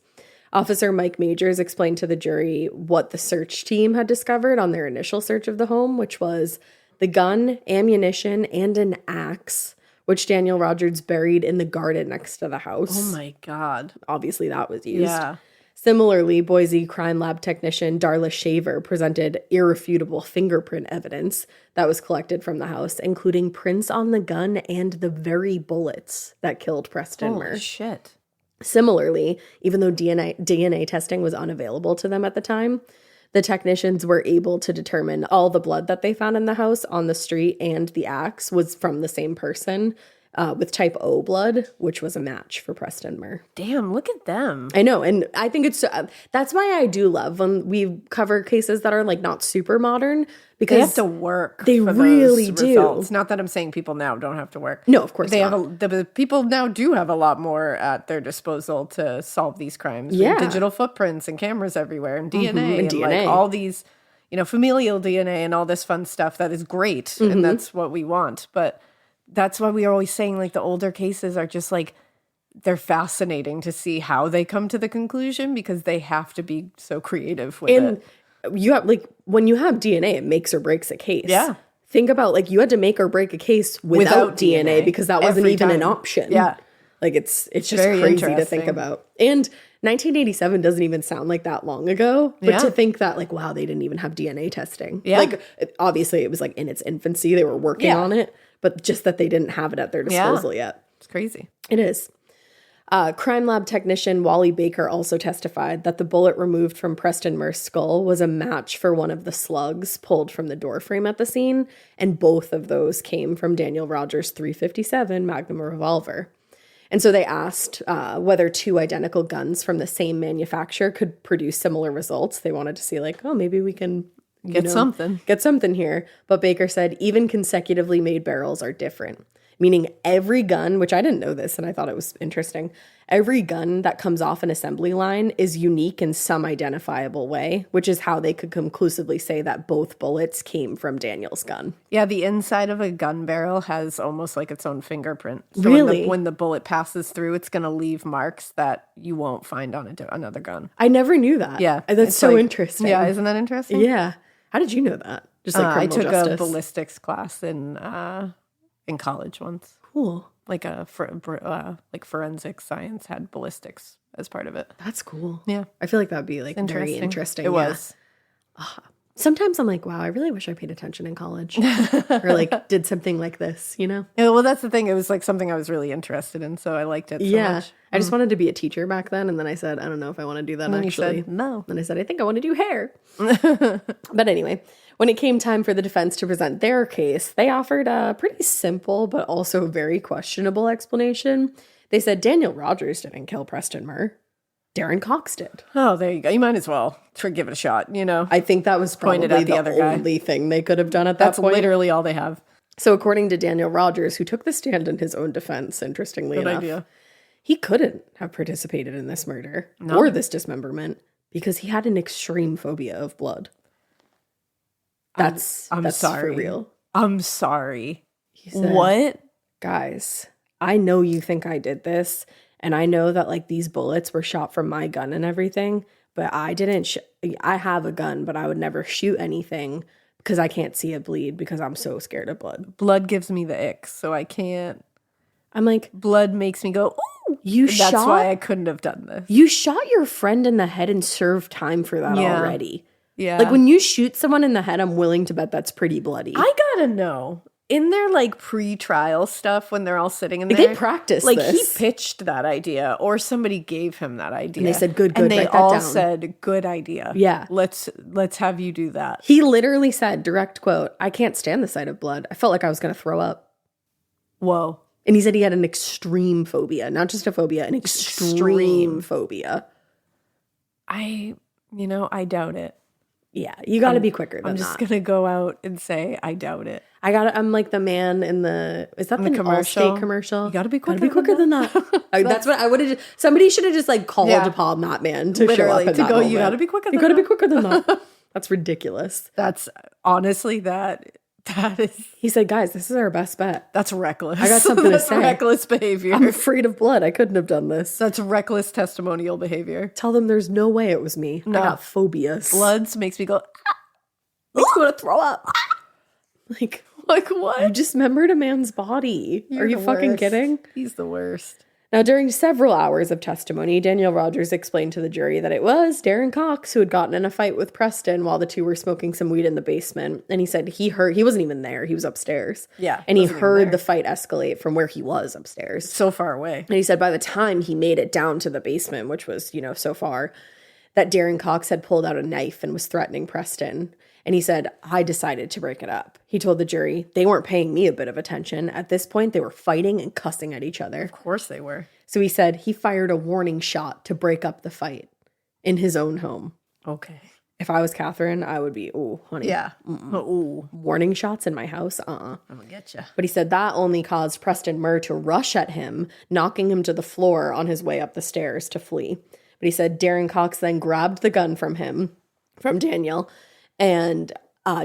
B: Officer Mike Majors explained to the jury what the search team had discovered on their initial search of the home, which was the gun, ammunition, and an axe, which Daniel Rodgers buried in the garden next to the house.
C: Oh my God.
B: Obviously that was used.
C: Yeah.
B: Similarly, Boise crime lab technician Darla Shaver presented irrefutable fingerprint evidence that was collected from the house, including prints on the gun and the very bullets that killed Preston Murr.
C: Holy shit.
B: Similarly, even though DNA testing was unavailable to them at the time, the technicians were able to determine all the blood that they found in the house, on the street, and the axe was from the same person, with type O blood, which was a match for Preston Murr.
C: Damn, look at them.
B: I know, and I think it's that's why I do love when we cover cases that are like not super modern, because
C: They have to work.
B: They
C: for
B: really
C: those
B: do.
C: results. Not that I'm saying people now don't have to work.
B: No, of course
C: they
B: not.
C: have the people now do have a lot more at their disposal to solve these crimes.
B: Yeah.
C: With digital footprints and cameras everywhere and DNA
B: and
C: and
B: DNA.
C: like all these, familial DNA and all this fun stuff that is great, and that's what we want. But that's why we are always saying like the older cases are just like, they're fascinating to see how they come to the conclusion, because they have to be so creative with it.
B: You have like when you have DNA, it makes or breaks a case.
C: Yeah.
B: Think about like you had to make or break a case without DNA because that wasn't
C: Every
B: even an
C: time.
B: option.
C: Yeah.
B: Like it's just
C: very
B: crazy to think
C: interesting.
B: about. And 1987 doesn't even sound like that long ago, but
C: Yeah.
B: to think that like, wow, they didn't even have DNA testing.
C: Yeah.
B: Like obviously it was like in its infancy, they were working
C: Yeah.
B: on it, but just that they didn't have it at their disposal yet.
C: It's crazy.
B: It is. Crime lab technician Wally Baker also testified that the bullet removed from Preston Murr's skull was a match for one of the slugs pulled from the doorframe at the scene, and both of those came from Daniel Rodgers' .357 Magnum revolver. And so they asked whether two identical guns from the same manufacturer could produce similar results. They wanted to see like, oh, maybe we can
C: Get something
B: here. But Baker said even consecutively made barrels are different. Meaning every gun, which I didn't know this and I thought it was interesting, every gun that comes off an assembly line is unique in some identifiable way, which is how they could conclusively say that both bullets came from Daniel's gun.
C: Yeah, the inside of a gun barrel has almost like its own fingerprint. So
B: Really?
C: when the bullet passes through, it's going to leave marks that you won't find on another gun.
B: I never knew that.
C: Yeah.
B: That's
C: it's
B: so
C: like-
B: interesting.
C: Yeah, isn't that interesting?
B: Yeah. How did you know that? Just like
C: I
B: criminal
C: took
B: justice.
C: a ballistics class in college once.
B: Cool.
C: Like like forensic science had ballistics as part of it.
B: That's cool.
C: Yeah.
B: I feel like that would be like very interesting.
C: It
B: yeah.
C: was.
D: Sometimes I'm like, wow, I really wish I paid attention in college or like did something like this, you know?
C: Yeah, well, that's the thing. It was like something I was really interested in, so I liked it so much.
D: I just wanted to be a teacher back then. And then I said, I don't know if I want to do that
C: And
D: actually.
C: you said, no.
D: Then I said, I think I want to do hair. But anyway, when it came time for the defense to present their case, they offered a pretty simple but also very questionable explanation. They said Daniel Rodgers didn't kill Preston Murr. Daron Cox did.
C: Oh, there you go. You might as well give it a shot, you know?
D: I think that was probably
C: Pointed at the other guy.
D: only thing they could have done at that
C: That's
D: point.
C: literally all they have.
D: So according to Daniel Rodgers, who took the stand in his own defense, interestingly
C: Good
D: enough,
C: idea.
D: he couldn't have participated in this murder or this dismemberment because he had an extreme phobia of blood. That's
C: sorry.
D: for real.
C: I'm sorry.
D: He said,
C: What?
D: guys, I know you think I did this, and I know that like these bullets were shot from my gun and everything, but I didn't. I have a gun, but I would never shoot anything because I can't see it bleed because I'm so scared of blood.
C: Blood gives me the ick, so I can't.
D: I'm like,
C: Blood makes me go, ooh. That's why I couldn't have done this.
D: You shot your friend in the head and served time for that already.
C: Yeah.
D: Like when you shoot someone in the head, I'm willing to bet that's pretty bloody.
C: I gotta know. In their like pre-trial stuff when they're all sitting in there,
D: they practiced
C: like
D: this.
C: he pitched that idea or somebody gave him that idea.
D: And they said, good,
C: and they
D: write that
C: all
D: down.
C: said, good idea.
D: Yeah.
C: Let's have you do that.
D: He literally said, direct quote, I can't stand the sight of blood. I felt like I was going to throw up.
C: Whoa.
D: And he said he had an extreme phobia, not just a phobia, an extreme phobia.
C: I doubt it.
D: Yeah, you got to be quicker than that.
C: I'm just gonna go out and say I doubt it.
D: I'm like the man in the, is that the
C: commercial?
D: Allstate commercial?
C: You gotta be quicker
D: than that. That's what I would have, somebody should have just like called upon that man to show up in that moment.
C: You gotta be quicker than
D: You gotta be quicker than that. That's ridiculous.
C: That's honestly that is.
D: He said, guys, this is our best bet.
C: That's reckless.
D: I got something to
C: That's
D: say.
C: reckless behavior.
D: I'm afraid of blood. I couldn't have done this.
C: That's reckless testimonial behavior.
D: Tell them there's no way it was me.
C: No.
D: I got phobias.
C: Bloods makes me go,
D: Makes me want to throw up. Like
C: what?
D: you dismembered a man's body.
C: You're
D: Are you
C: the
D: fucking
C: worst.
D: kidding?
C: He's the worst.
D: Now, during several hours of testimony, Daniel Rodgers explained to the jury that it was Daron Cox who had gotten in a fight with Preston while the two were smoking some weed in the basement. And he said he wasn't even there. He was upstairs.
C: Yeah,
D: And he
C: wasn't even
D: heard
C: there.
D: the fight escalate from where he was upstairs.
C: So far away.
D: And he said by the time he made it down to the basement, which was, so far, that Daron Cox had pulled out a knife and was threatening Preston. And he said, I decided to break it up. He told the jury they weren't paying me a bit of attention. At this point, they were fighting and cussing at each other.
C: Of course they were.
D: So he said he fired a warning shot to break up the fight in his own home.
C: Okay.
D: If I was Catherine, I would be, ooh, honey.
C: Yeah. Ooh.
D: Warning shots in my house?
C: I'm gonna get you.
D: But he said that only caused Preston Murr to rush at him, knocking him to the floor on his way up the stairs to flee. But he said Daron Cox then grabbed the gun from Daniel, and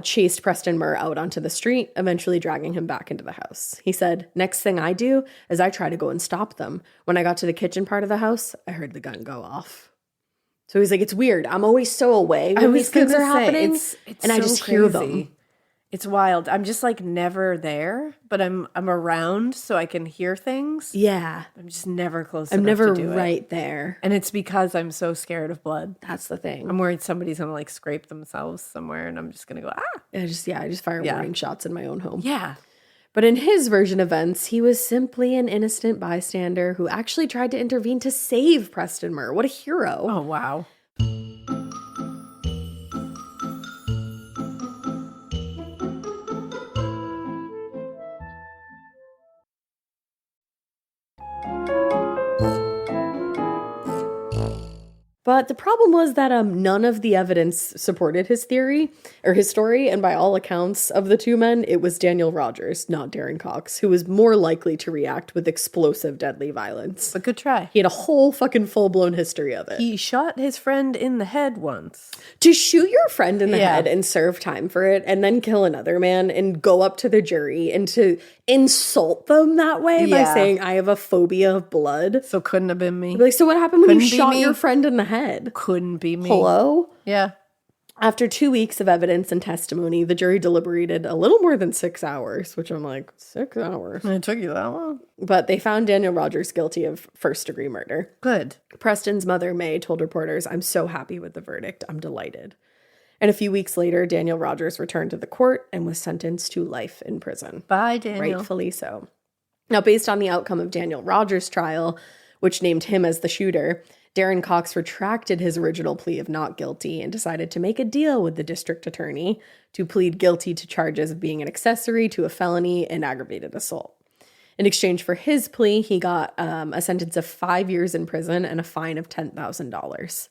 D: chased Preston Murr out onto the street, eventually dragging him back into the house. He said, next thing I do is I try to go and stop them. When I got to the kitchen part of the house, I heard the gun go off. So he's like, it's weird. I'm always so away when these things are happening, and I just hear them.
C: It's wild. I'm just like never there, but I'm around so I can hear things.
D: Yeah.
C: I'm just never close
D: I'm
C: enough
D: never
C: to do it.
D: right there.
C: And it's because I'm so scared of blood.
D: That's the thing.
C: I'm worried somebody's gonna like scrape themselves somewhere and I'm just gonna go, ah.
D: I just fire warning shots in my own home.
C: Yeah.
D: But in his version of events, he was simply an innocent bystander who actually tried to intervene to save Preston Murr. What a hero.
C: Oh, wow.
D: But the problem was that none of the evidence supported his theory or his story. And by all accounts of the two men, it was Daniel Rodgers, not Daron Cox, who was more likely to react with explosive, deadly violence.
C: But good try.
D: He had a whole fucking full-blown history of it.
C: He shot his friend in the head once.
D: To shoot your friend in the
C: Yeah.
D: head and serve time for it and then kill another man and go up to the jury and to insult them that way by
C: Yeah.
D: saying, I have a phobia of blood.
C: So couldn't have been me.
D: Like, so what happened when
C: Couldn't
D: you
C: be
D: shot
C: me.
D: your friend in the head?
C: Couldn't be me.
D: Hello?
C: Yeah.
D: After 2 weeks of evidence and testimony, the jury deliberated a little more than 6 hours, which I'm like, 6 hours.
C: It took you that long.
D: But they found Daniel Rodgers guilty of first-degree murder.
C: Good.
D: Preston's mother, May, told reporters, I'm so happy with the verdict. I'm delighted.
B: And a few weeks later, Daniel Rodgers returned to the court and was sentenced to life in prison.
C: Bye, Daniel.
B: Rightfully so. Now, based on the outcome of Daniel Rodgers' trial, which named him as the shooter, Daron Cox retracted his original plea of not guilty and decided to make a deal with the district attorney to plead guilty to charges of being an accessory to a felony and aggravated assault. In exchange for his plea, he got a sentence of 5 years in prison and a fine of $10,000.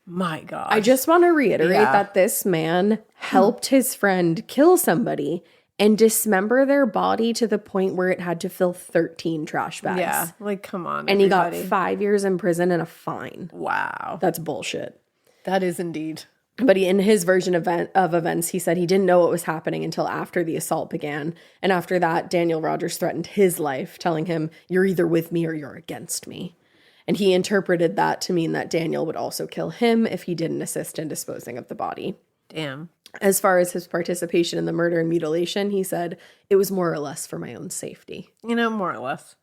C: My God.
B: I just want to reiterate that this man helped his friend kill somebody and dismember their body to the point where it had to fill 13 trash bags.
C: Yeah, like, come on,
B: And
C: everybody.
B: he got 5 years in prison and a fine.
C: Wow.
B: That's bullshit.
C: That is indeed.
B: But in his version of events, he said he didn't know what was happening until after the assault began. And after that, Daniel Rodgers threatened his life, telling him, "You're either with me or you're against me." And he interpreted that to mean that Daniel would also kill him if he didn't assist in disposing of the body.
C: Damn.
B: As far as his participation in the murder and mutilation, he said, "It was more or less for my own safety."
C: You know, more or less.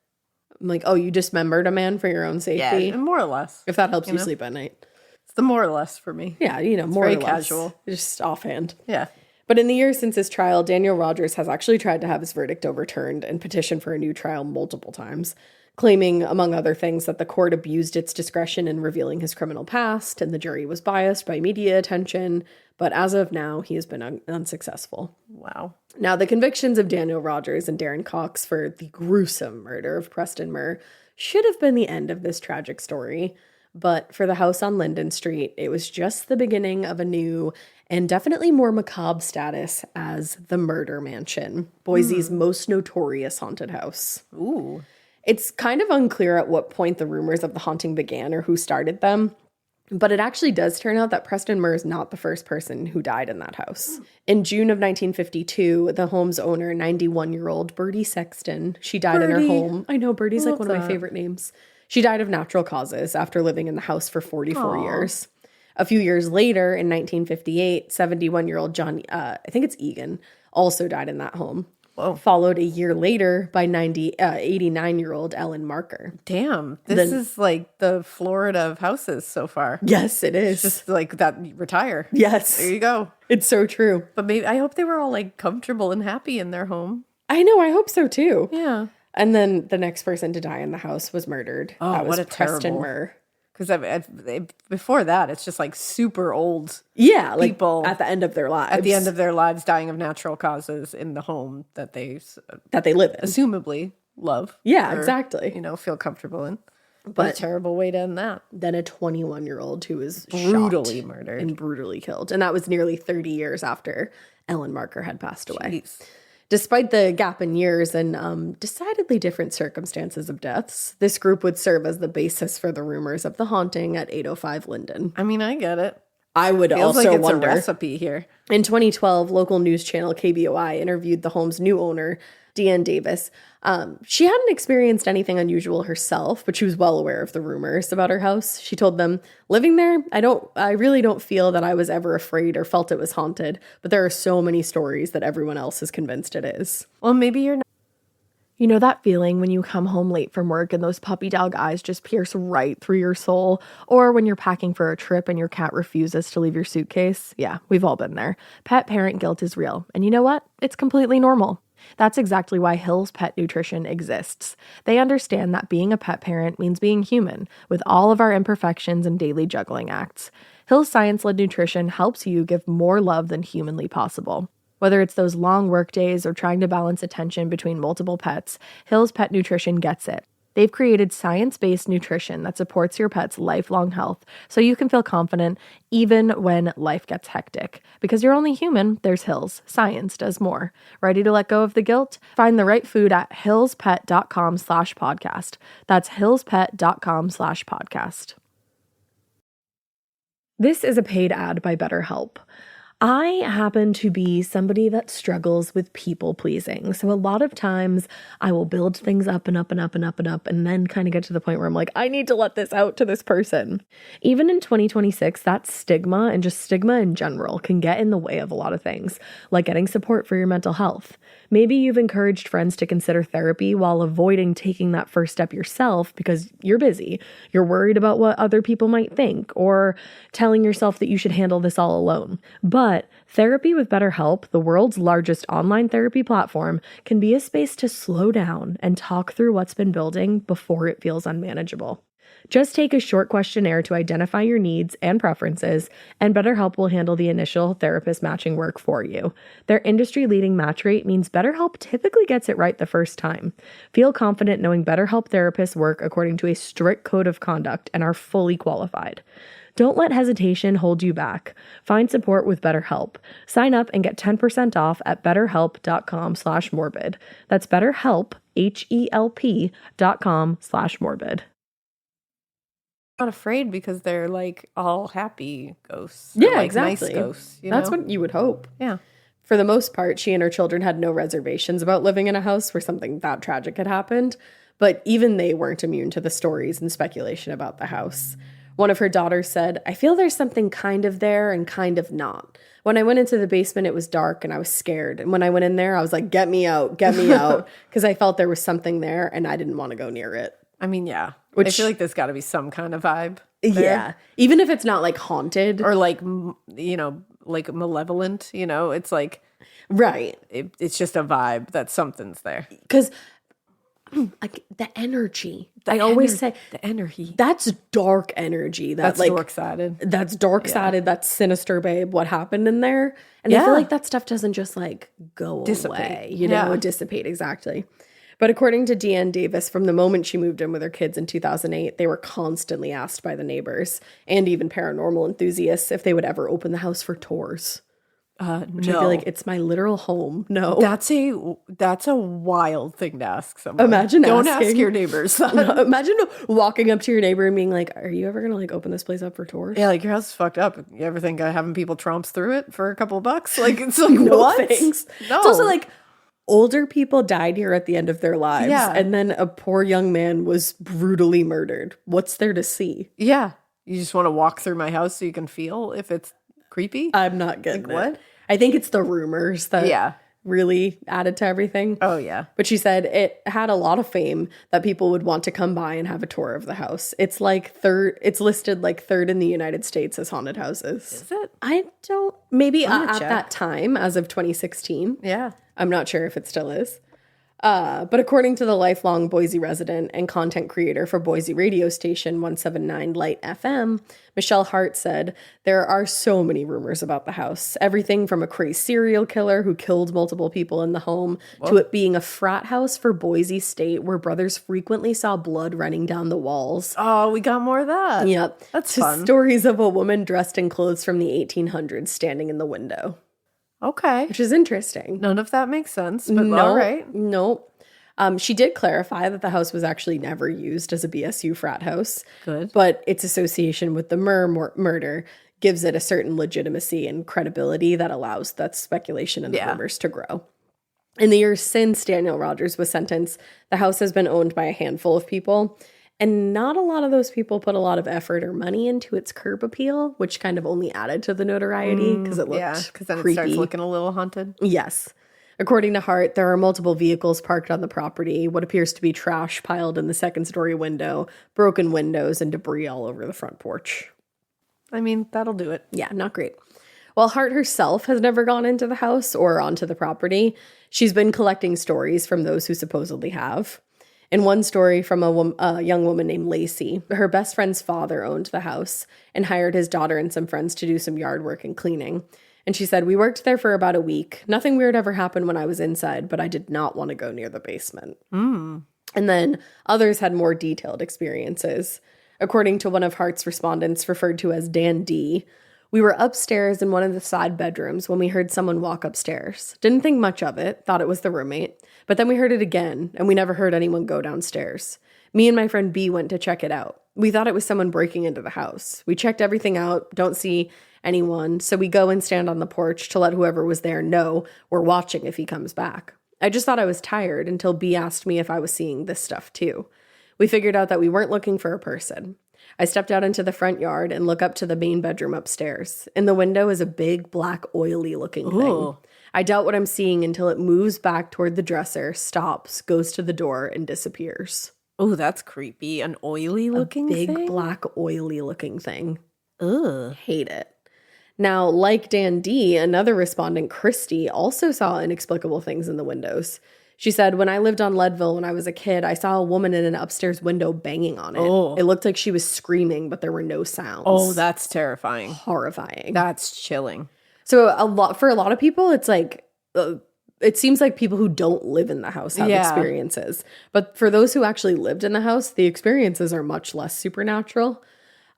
B: I'm like, oh, you dismembered a man for your own safety?
C: Yeah, more or less.
B: If that helps you sleep at night.
C: It's the more or less for me.
B: Yeah, more
C: very
B: or less.
C: casual.
B: Just offhand.
C: Yeah.
B: But in the years since his trial, Daniel Rodgers has actually tried to have his verdict overturned and petitioned for a new trial multiple times, claiming, among other things, that the court abused its discretion in revealing his criminal past and the jury was biased by media attention. But as of now, he has been unsuccessful.
C: Wow.
B: Now, the convictions of Daniel Rodgers and Daron Cox for the gruesome murder of Preston Murr should have been the end of this tragic story. But for the house on Linden Street, it was just the beginning of a new and definitely more macabre status as the Murder Mansion, Boise's most notorious haunted house.
C: Ooh.
B: It's kind of unclear at what point the rumors of the haunting began or who started them, but it actually does turn out that Preston Murr is not the first person who died in that house. In June of 1952, the home's owner, 91-year-old Bertie Sexton, she died in her home. I know, Bertie's like one of my favorite names. She died of natural causes after living in the house for 44 years. A few years later, in 1958, 71-year-old John, I think it's Egan, also died in that home.
C: Whoa.
B: Followed a year later by 89-year-old Ellen Marker.
C: Damn. This is like the Florida of houses so far.
B: Yes, it is.
C: Just like that, retire.
B: Yes.
C: There you go.
B: It's so true.
C: But maybe I hope they were all like comfortable and happy in their home.
B: I know, I hope so too.
C: Yeah.
B: And then the next person to die in the house was murdered.
C: Oh,
B: that was
C: what a
B: Preston
C: terrible.
B: Murr.
C: Because before that, it's just like super old
B: Yeah, like
C: people
B: at the end of their lives.
C: at the end of their lives dying of natural causes in the home that they
B: live in.
C: assumably love.
B: Yeah,
C: or,
B: exactly.
C: Feel comfortable in. What
B: But
C: a terrible way to end that.
B: then a 21-year-old who was
C: Brutally
B: shot
C: murdered.
B: and brutally killed. And that was nearly 30 years after Ellen Marker had passed away.
C: Jeez.
B: Despite the gap in years and decidedly different circumstances of deaths, this group would serve as the basis for the rumors of the haunting at 805 Linden.
C: I mean, I get it.
B: I would
C: Feels
B: also
C: like it's
B: wonder.
C: a recipe here.
B: In 2012, local news channel KBOI interviewed the home's new owner, Deanne Davis. She hadn't experienced anything unusual herself, but she was well aware of the rumors about her house. She told them, "Living there, I really don't feel that I was ever afraid or felt it was haunted, but there are so many stories that everyone else is convinced it is."
C: Well, maybe you're not.
D: You know that feeling when you come home late from work and those puppy dog eyes just pierce right through your soul? Or when you're packing for a trip and your cat refuses to leave your suitcase? Yeah, we've all been there. Pet parent guilt is real. And you know what? It's completely normal. That's exactly why Hill's Pet Nutrition exists. They understand that being a pet parent means being human, with all of our imperfections and daily juggling acts. Hill's science-led nutrition helps you give more love than humanly possible. Whether it's those long work days or trying to balance attention between multiple pets, Hill's Pet Nutrition gets it. They've created science-based nutrition that supports your pet's lifelong health so you can feel confident even when life gets hectic. Because you're only human, there's Hill's. Science does more. Ready to let go of the guilt? Find the right food at hillspet.com/podcast. That's hillspet.com/podcast. This is a paid ad by BetterHelp. I happen to be somebody that struggles with people pleasing. So a lot of times I will build things up and up and up and up and up and then kind of get to the point where I'm like, I need to let this out to this person. Even in 2026, that stigma and just stigma in general can get in the way of a lot of things, like getting support for your mental health. Maybe you've encouraged friends to consider therapy while avoiding taking that first step yourself because you're busy. You're worried about what other people might think, or telling yourself that you should handle this all alone. But therapy with BetterHelp, the world's largest online therapy platform, can be a space to slow down and talk through what's been building before it feels unmanageable. Just take a short questionnaire to identify your needs and preferences, and BetterHelp will handle the initial therapist matching work for you. Their industry-leading match rate means BetterHelp typically gets it right the first time. Feel confident knowing BetterHelp therapists work according to a strict code of conduct and are fully qualified. Don't let hesitation hold you back. Find support with BetterHelp. Sign up and get 10% off at betterhelp.com/morbid. That's BetterHelp, HELP.com/morbid.
C: Not afraid because they're like all happy ghosts.
D: Yeah,
C: like
D: exactly.
C: Nice ghosts.
D: That's what you would hope.
C: Yeah.
D: For the most part, she and her children had no reservations about living in a house where something that tragic had happened, but even they weren't immune to the stories and speculation about the house. One of her daughters said, "I feel there's something kind of there and kind of not. When I went into the basement, it was dark and I was scared. And when I went in there, I was like, get me out, because I felt there was something there and I didn't want to go near it."
C: I mean, yeah.
D: Which,
C: I feel like there's got to be some kind of vibe there.
D: Yeah. Even if it's not like haunted.
C: Or like, like malevolent, it's like.
D: Right.
C: It's just a vibe that something's there.
D: Because like the energy. I always say
C: the energy.
D: That's dark energy.
C: That's like dark-sided.
D: That's dark-sided. That's sinister, babe. What happened in there? And I feel like that stuff doesn't just like go
C: dissipate.
D: away. Dissipate, exactly. But according to Deanne Davis, from the moment she moved in with her kids in 2008, they were constantly asked by the neighbors and even paranormal enthusiasts if they would ever open the house for tours. Which I feel like it's my literal home. No.
C: That's a wild thing to ask someone.
D: Don't
C: ask your neighbors that.
D: No, imagine walking up to your neighbor and being like, "Are you ever gonna like open this place up for tours?"
C: Yeah, like your house is fucked up. You ever think of having people tromps through it for a couple of bucks? Like it's like
D: no
C: what?
D: Thanks.
C: No.
D: It's also like older people died here at the end of their lives,
C: Yeah.
D: and then a poor young man was brutally murdered. What's there to see?
C: Yeah, you just want to walk through my house so you can feel if it's creepy.
D: I'm not getting
C: Like, what?
D: I think it's the rumors that really added to everything.
C: Oh, yeah.
D: But she said it had a lot of fame that people would want to come by and have a tour of the house. It's like it's listed like third in the United States as haunted houses.
C: Is it?
D: I don't, maybe
C: I'm gonna
D: at
C: check.
D: that time, as of 2016.
C: Yeah.
D: I'm not sure if it still is. But according to the lifelong Boise resident and content creator for Boise radio station 179 Light FM, Michelle Hart said, "There are so many rumors about the house. Everything from a crazy serial killer who killed multiple people in the home to it being a frat house for Boise State where brothers frequently saw blood running down the walls."
C: Oh, we got more of that.
D: Yep.
C: That's
D: to
C: fun.
D: stories of a woman dressed in clothes from the 1800s standing in the window.
C: Okay.
D: Which is interesting.
C: None of that makes sense, but all right.
D: No. She did clarify that the house was actually never used as a BSU frat house.
C: Good.
D: But its association with the Murr murder gives it a certain legitimacy and credibility that allows that speculation and the rumors to grow. In the years since Daniel Rodgers was sentenced, the house has been owned by a handful of people. And not a lot of those people put a lot of effort or money into its curb appeal, which kind of only added to the notoriety because it looked
C: because then
D: creepy.
C: it starts looking a little haunted.
D: Yes. According to Hart, there are multiple vehicles parked on the property, what appears to be trash piled in the second-story window, broken windows, and debris all over the front porch.
C: I mean, that'll do it.
D: Yeah, not great. While Hart herself has never gone into the house or onto the property, she's been collecting stories from those who supposedly have. In one story from a young woman named Lacey, her best friend's father owned the house and hired his daughter and some friends to do some yard work and cleaning. And she said, "We worked there for about a week. Nothing weird ever happened when I was inside, but I did not want to go near the basement." And then others had more detailed experiences. According to one of Hart's respondents, referred to as Dan D., "We were upstairs in one of the side bedrooms when we heard someone walk upstairs. Didn't think much of it, thought it was the roommate. But then we heard it again, and we never heard anyone go downstairs. Me and my friend B went to check it out. We thought it was someone breaking into the house. We checked everything out, don't see anyone, so we go and stand on the porch to let whoever was there know we're watching if he comes back. I just thought I was tired until B asked me if I was seeing this stuff too. We figured out that we weren't looking for a person. I stepped out into the front yard and look up to the main bedroom upstairs. In the window is a big, black, oily looking thing.
B: I doubt what I'm seeing until it moves back toward the dresser, stops, goes to the door, and disappears.
C: Oh, that's creepy. An oily looking
B: Big
C: thing?
B: black oily looking thing.
C: Ugh.
B: Hate it. Now, like Dan D, another respondent, Christy, also saw inexplicable things in the windows. She said, when I lived on Leadville when I was a kid, I saw a woman in an upstairs window banging on it.
C: Oh.
B: It looked like she was screaming, but there were no sounds.
C: Oh, that's terrifying.
B: Horrifying.
C: That's chilling.
B: So for a lot of people, it's like, it seems like people who don't live in the house have experiences. But for those who actually lived in the house, the experiences are much less supernatural.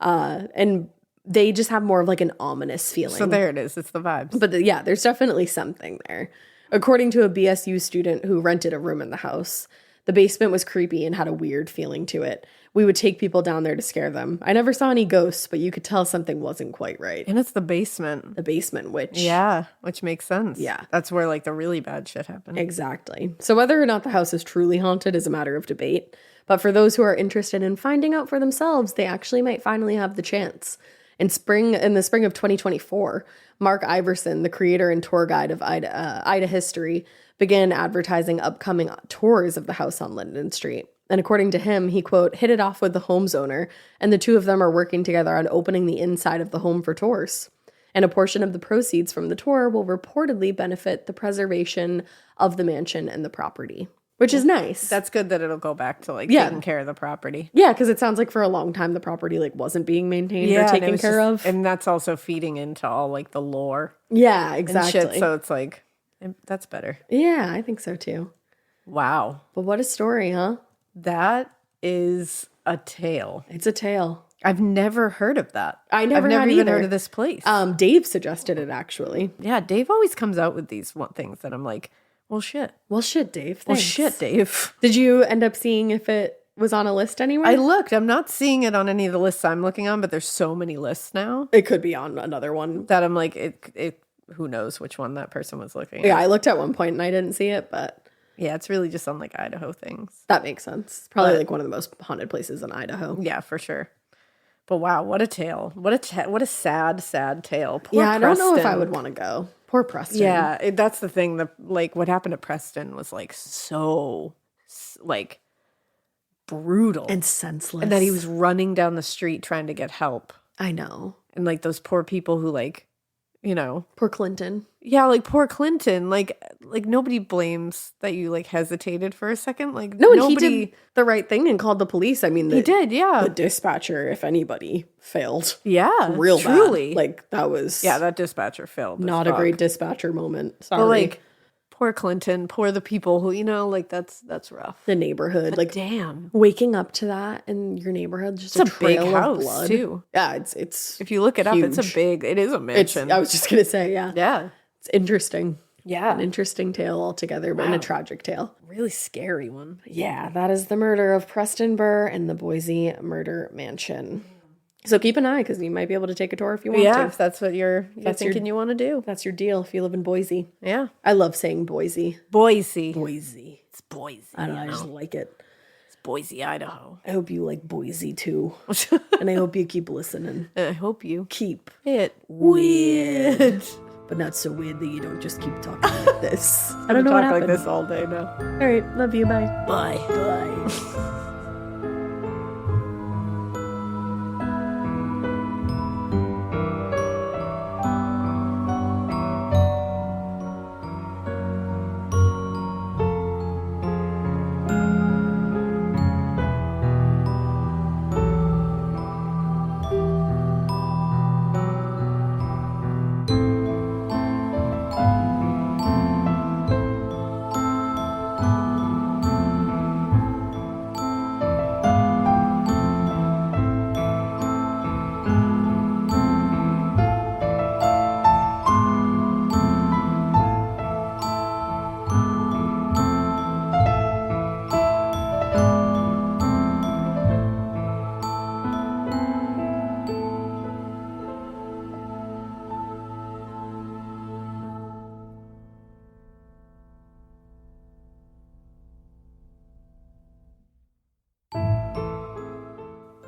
B: And they just have more of like an ominous feeling.
C: So there it is. It's the vibes.
B: But there's definitely something there. According to a BSU student who rented a room in the house, the basement was creepy and had a weird feeling to it. We would take people down there to scare them. I never saw any ghosts, but you could tell something wasn't quite right.
C: And it's the basement.
B: The basement witch.
C: Yeah, which makes sense.
B: Yeah.
C: That's where like the really bad shit happened.
B: Exactly. So whether or not the house is truly haunted is a matter of debate. But for those who are interested in finding out for themselves, they actually might finally have the chance. In the spring of 2024, Mark Iverson, the creator and tour guide of Ida history, began advertising upcoming tours of the house on Linden Street. And according to him, he, quote, hit it off with the home's owner, and the two of them are working together on opening the inside of the home for tours. And a portion of the proceeds from the tour will reportedly benefit the preservation of the mansion and the property, which is nice.
C: That's good that it'll go back to like taking care of the property.
B: Yeah, because it sounds like for a long time the property like wasn't being maintained or taken care of.
C: And that's also feeding into all like the lore.
B: Yeah, exactly.
C: And shit, so it's like, that's better.
B: Yeah, I think so too.
C: Wow.
B: But what a story, huh?
C: That is a tale.
B: It's a tale.
C: I've never heard of that.
B: I've never
C: even
B: either.
C: heard of this place.
B: Dave suggested it actually.
C: Yeah, Dave always comes out with these things that I'm like, well, shit.
B: Well, shit, Dave.
C: Well,
B: Thanks.
C: shit, Dave.
B: Did you end up seeing if it was on a list anywhere?
C: I looked. I'm not seeing it on any of the lists I'm looking on, but there's so many lists now
B: It could be on another one.
C: that I'm like, it. Who knows which one that person was looking at?
B: Yeah, I looked at one point and I didn't see it, but
C: Yeah, it's really just on like Idaho things.
B: that makes sense. It's probably like one of the most haunted places in Idaho.
C: Yeah, for sure. But wow, what a tale! What a sad, sad tale. Poor
B: I don't know if I
C: Preston.
B: would want to go. Poor Preston.
C: Yeah, that's the thing. Like what happened to Preston was like so like brutal
B: And senseless.
C: and that he was running down the street trying to get help,
B: I know.
C: and like those poor people who like, you know,
B: Poor Clinton.
C: yeah, like poor Clinton. Like nobody blames that you like hesitated for a second. Like
B: No, and
C: nobody.
B: he did the right thing and called the police. I mean,
C: He did, yeah,
B: the dispatcher, if anybody, failed.
C: yeah,
B: Real
C: truly.
B: bad. Like that was
C: That dispatcher failed. as
B: not a
C: fuck.
B: great dispatcher moment. Sorry.
C: But like, poor Clinton, poor the people who, you know, like that's rough.
B: the neighborhood, like
C: Damn,
B: waking up to that in your neighborhood, just
C: it's
B: a
C: a big
B: trail of
C: house
B: blood.
C: too.
B: Yeah, it's
C: If you look it up,
B: huge.
C: it is a mansion.
B: I was just gonna say, yeah,
C: yeah,
B: it's interesting.
C: yeah,
B: An interesting tale altogether, but and a tragic tale.
C: really scary one.
B: Yeah, that is the murder of Preston Murr in the Boise murder mansion. So keep an eye because you might be able to take a tour if you want
C: Yeah,
B: to.
C: if that's what you're thinking you want to do.
B: That's your deal if you live in Boise.
C: Yeah,
B: I love saying Boise.
C: Boise.
B: Boise.
C: It's Boise.
B: I don't know, I just like it.
C: It's Boise, Idaho.
B: I hope you like Boise too. And I hope you keep listening.
C: I hope you
B: Keep
C: it
B: weird. But not so weird that you don't just keep talking like this. I don't know what
C: talk
B: happened.
C: like this all day now.
B: All right, love you. Bye.
C: Bye.
B: Bye.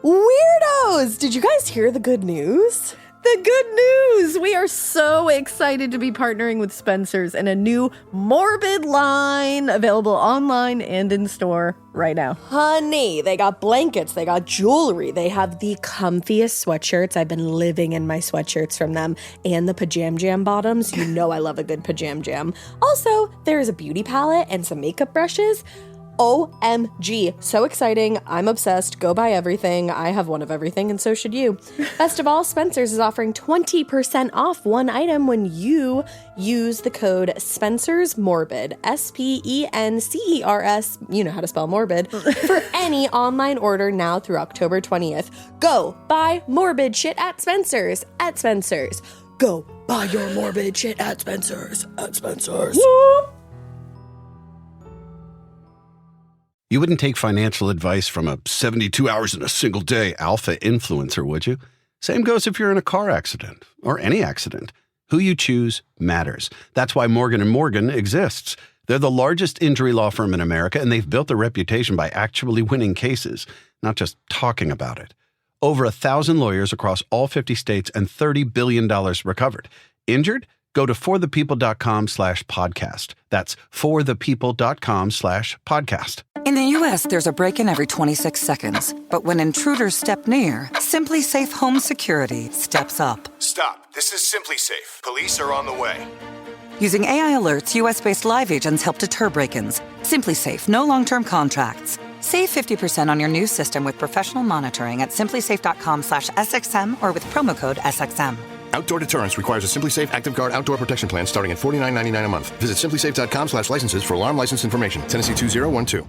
E: Weirdos! Did you guys hear the good news?
C: The good news! We are so excited to be partnering with Spencer's in a new morbid line available online and in store right now.
B: Honey, they got blankets, they got jewelry, they have the comfiest sweatshirts. I've been living in my sweatshirts from them, and the pajam jam bottoms. You know I love a good pajam jam. Also, there's a beauty palette and some makeup brushes. OMG, so exciting. I'm obsessed. Go buy everything. I have one of everything, and so should you. Best of all, Spencer's is offering 20% off one item when you use the code SpencersMorbid, SPENCERS, you know how to spell morbid, for any online order now through October 20th. Go buy morbid shit at Spencer's, at Spencer's. Go buy your morbid shit at Spencer's, at Spencer's. Whoop.
E: You wouldn't take financial advice from a 72 hours in a single day alpha influencer, would you? Same goes if you're in a car accident or any accident. Who you choose matters. That's why Morgan & Morgan exists. They're the largest injury law firm in America, and they've built a reputation by actually winning cases, not just talking about it. Over 1,000 lawyers across all 50 states and $30 billion recovered. Injured? Go to forthepeople.com/podcast. That's forthepeople.com/podcast.
F: In the U.S., there's a break-in every 26 seconds. But when intruders step near, Simply Safe Home Security steps up.
G: Stop. This is Simply Safe. Police are on the way.
F: Using AI alerts, U.S.-based live agents help deter break-ins. Simply Safe, no long-term contracts. Save 50% on your new system with professional monitoring at simplysafe.com/SXM or with promo code SXM.
G: Outdoor deterrence requires a Simply Safe Active Guard outdoor protection plan starting at $49.99 a month. Visit simplysafe.com/licenses for alarm license information. Tennessee 2012.